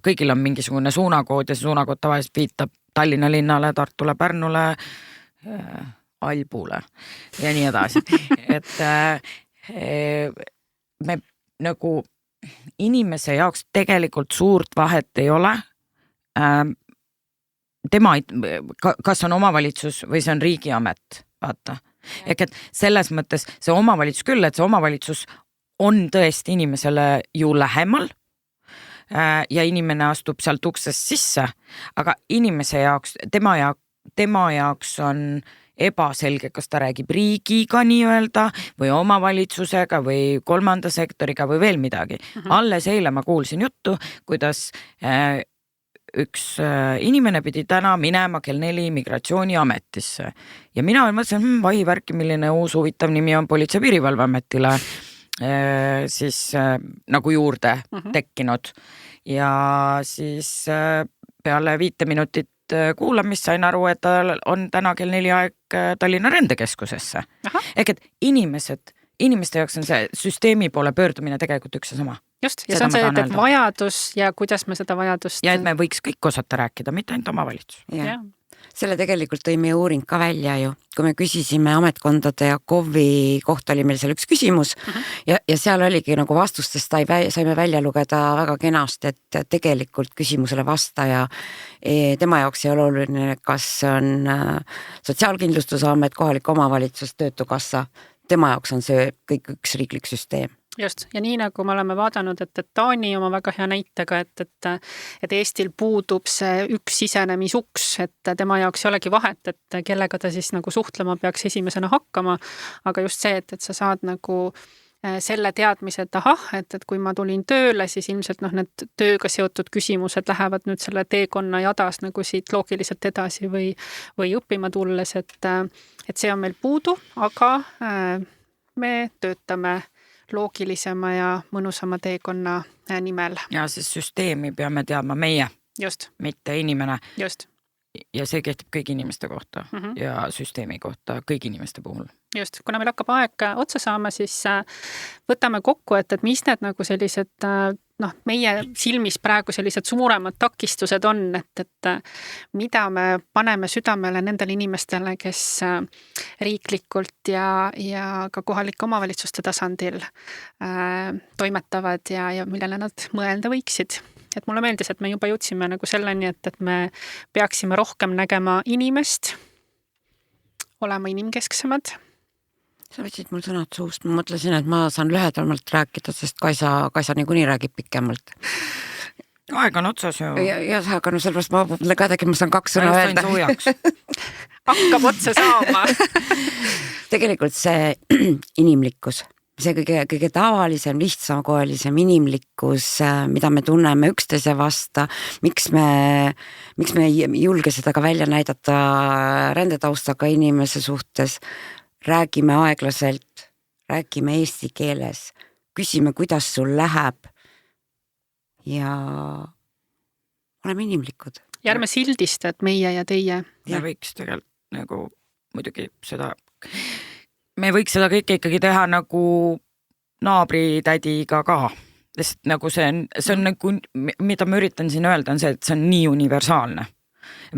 kõigil on mingisugune suunakood ja see suunakood tavaliselt viitab Tallinna linnale, Tartule, Pärnule, Albule ja nii edasi. Et me nagu inimese jaoks tegelikult suurt vahet ei ole. Tema, kas on omavalitsus või see on riigiamet, vaata. Ehk et selles mõttes see omavalitsus küll, et see omavalitsus on tõesti inimesele ju lähemal ja inimene astub sealt uksest sisse, aga inimese jaoks, tema jaoks on ebaselge, kas ta räägib riigiga nii-öelda või omavalitsusega või kolmanda sektoriga või veel midagi. Alles eile ma kuulsin juttu, kuidas üks inimene pidi täna minema kell 4 migratsiooniametisse ja mina mõtlesin, vahivärki, milline uus huvitav nimi on Politsei- ja Piirivalveametile siis nagu juurde tekkinud ja siis peale 5 minutit kuulamist sain aru, et ta on täna kell 4 aeg Tallinna Rendekeskusesse. Ehk et inimeste jaoks on see süsteemi poole pöördumine tegelikult üks ja sama. Just, ja see on see, et vajadus ja kuidas me seda vajadust... Ja et me võiks kõik osata rääkida, mitte ainult omavalitsus. Selle tegelikult tõi meie uuring ka välja ju, kui me küsisime ametkondade ja KOV-i kohta oli meil seal üks küsimus ja seal oligi nagu vastustest saime välja lugeda väga kenast, et tegelikult küsimusele vastaja, tema jaoks ei ole oluline, kas on Sotsiaalkindlustusamet, kohalik omavalitsus, Töötukassa. tema jaoks on see kõik üks riiklik süsteem. Just, ja nii nagu me oleme vaadanud, et Taani oma väga hea näitega, et Eestil puudub see üks sisenemisuks, et tema jaoks ei olegi vahet, et kellega ta siis nagu suhtlema peaks esimesena hakkama, aga just see, et sa saad nagu selle teadmise, et ahah, et kui ma tulin tööle, siis ilmselt need tööga seotud küsimused lähevad nüüd selle teekonna jadas nagu siit loogiliselt edasi või õppima tulles, et see on meil puudu, aga me töötame loogilisema ja mõnusama teekonna nimel. Ja siis süsteemi peame teadma meie, Just. mitte inimene. Just. Ja see kehtib kõigi inimeste kohta ja süsteemi kohta kõigi inimeste puhul. Just, kuna meil hakkab aeg otsa saama, siis võtame kokku, et mis need nagu sellised meie silmis praegu sellised suuremad takistused on, et mida me paneme südamele nendele inimestele, kes riiklikult ja ka kohalike omavalitsuste tasandil toimetavad ja millele nad mõelda võiksid. Et mulle meeldis, et me juba jõudsime nagu selleni, et me peaksime rohkem nägema inimest, olema inimkesksemad. Sa võtsid mul sõnad suust, ma mõtlesin, et ma saan lühedamalt rääkida, sest Kaisa niikuinii räägib pikemalt. Aeg on otsas ju. Ja aga sellepärast ma mõtlen ka ma saan 2 sõna öelda. Hakkab otsa saama. Tegelikult see inimlikkus, see kõige tavalisem, lihtsamakoelisem inimlikkus, mida me tunneme üksteise vasta, miks me ei julge seda ka välja näidata rändetaustaga inimese suhtes, räägime aeglaselt, räägime eesti keeles, küsime, kuidas sul läheb ja oleme inimlikud. Ja ärme sildista, et meie ja teie. Me võiks tegelikult nagu muidugi seda, me võiks seda kõike ikkagi teha nagu naabritädiga ka. Sest nagu see on nagu, mida ma üritan siin öelda, on see, et see on nii universaalne.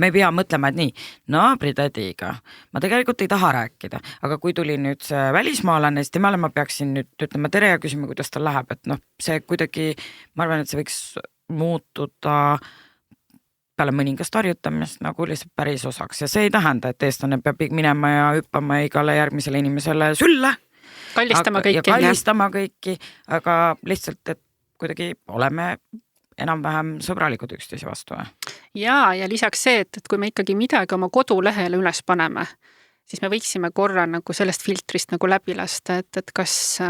Me ei pea mõtlema, et nii, naabritädiga ma tegelikult ei taha rääkida, aga kui tuli nüüd see välismaalane, siis temale ma peaksin nüüd ütlema tere ja küsima, kuidas tal läheb, et see kuidagi, ma arvan, et see võiks muutuda peale mõningast harjutamist nagu lihtsalt päris osaks ja see ei tähenda, et eestlane peab minema ja hüppama igale järgmisele inimesele sülle. Kallistama kõiki. Ja kallistama kõiki, aga lihtsalt, et kuidagi oleme enam-vähem sõbralikud üksteise vastu. Ja lisaks see, et kui me ikkagi midagi oma kodulehele üles paneme, siis me võiksime korra nagu sellest filtrist nagu läbi lasta, et kas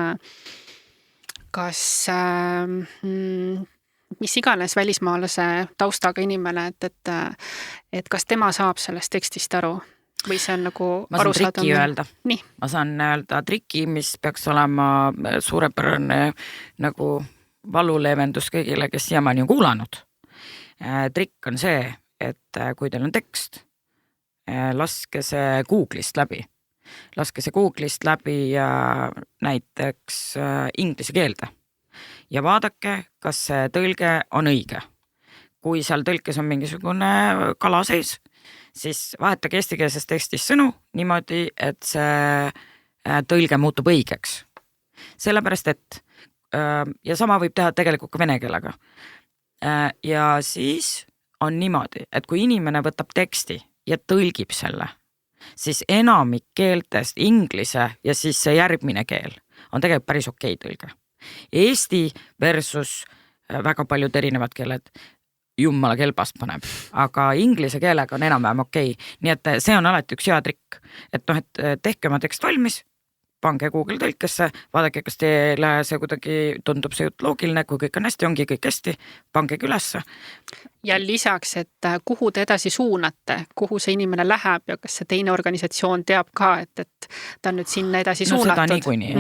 mis iganes välismaalase taustaga inimene, et kas tema saab sellest tekstist aru või see on nagu aru saada. Ma saan trikki öelda. Nii. Ma saan öelda trikki, mis peaks olema suurepärane nagu valuleevendus kõigile, kes siiamaani on kuulanud. Trikk on see, et kui teil on tekst, laske see Google'ist läbi. Laske see Google'ist läbi ja näiteks inglise keelde. Ja vaadake, kas see tõlge on õige. Kui seal tõlkes on mingisugune kala sees, siis vahetage eestikeelses tekstis sõnu niimoodi, et see tõlge muutub õigeks. Sellepärast, et ja sama võib teha tegelikult ka vene keelega. Ja siis on niimoodi, et kui inimene võtab teksti ja tõlgib selle, siis enamik keeltest, inglise ja siis see järgmine keel on tegelikult päris okei tõlge. Eesti versus väga paljud erinevad keeled jummala kelbast paneb, aga inglise keelega on enam-vähem okei. Nii et see on alati üks hea trikk, et tehke oma tekst valmis, pange Google tõlkesse, vaadake, kas teile see kuidagi tundub see jutt loogiline, kui kõik on hästi, ongi kõik hästi, pangegi ülesse. Ja lisaks, et kuhu te edasi suunate, kuhu see inimene läheb ja kas see teine organisatsioon teab ka, et ta on nüüd sinna edasi suunatud. Seda niikuinii,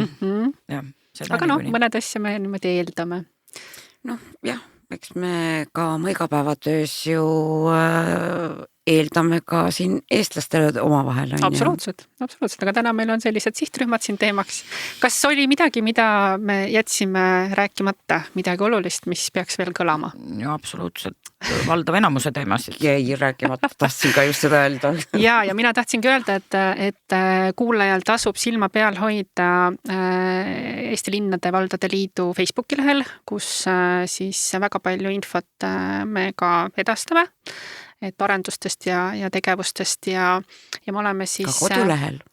jah. Aga mõned asja me niimoodi eeldame. Jah, eks me ka oma igapäevatöös ju eeldame ka siin eestlastele oma vahel. Absoluutselt, aga täna meil on sellised sihtrühmad siin teemaks. Kas oli midagi, mida me jätsime rääkimata, midagi olulist, mis peaks veel kõlama? Ja absoluutselt, valdav enamuse teemasid. Jäi rääkimata, tahtsin ka just seda öelda. Ja mina tahtsingi öelda, et kuulajal tasub silma peal hoida Eesti Linnade Valdade Liidu Facebooki lehel, kus siis väga palju infot me ka edastame. et arendustest ja tegevustest ja me oleme siis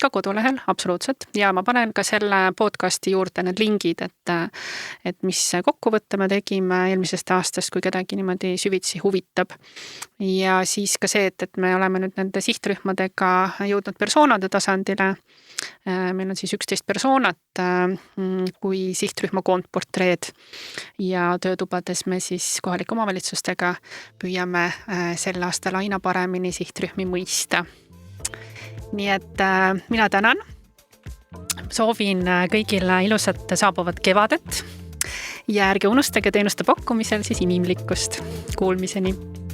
ka kodulehel, absoluutselt. Ja ma panen ka selle podcasti juurde need lingid, et mis kokkuvõtte me tegime eelmisest aastast, kui kedagi niimoodi süvitsi huvitab. Ja siis ka see, et me oleme nüüd nende sihtrühmadega jõudnud persoonade tasandile. Meil on siis 11 persoonat kui sihtrühma koondportreed ja töötubades me siis kohalike omavalitsustega püüame sel aastal aina paremini sihtrühmi mõista. Nii et mina tänan. Soovin kõigile ilusat saabuvat kevadet ja ärge unustage teenuste pakkumisel siis inimlikkust. Kuulmiseni!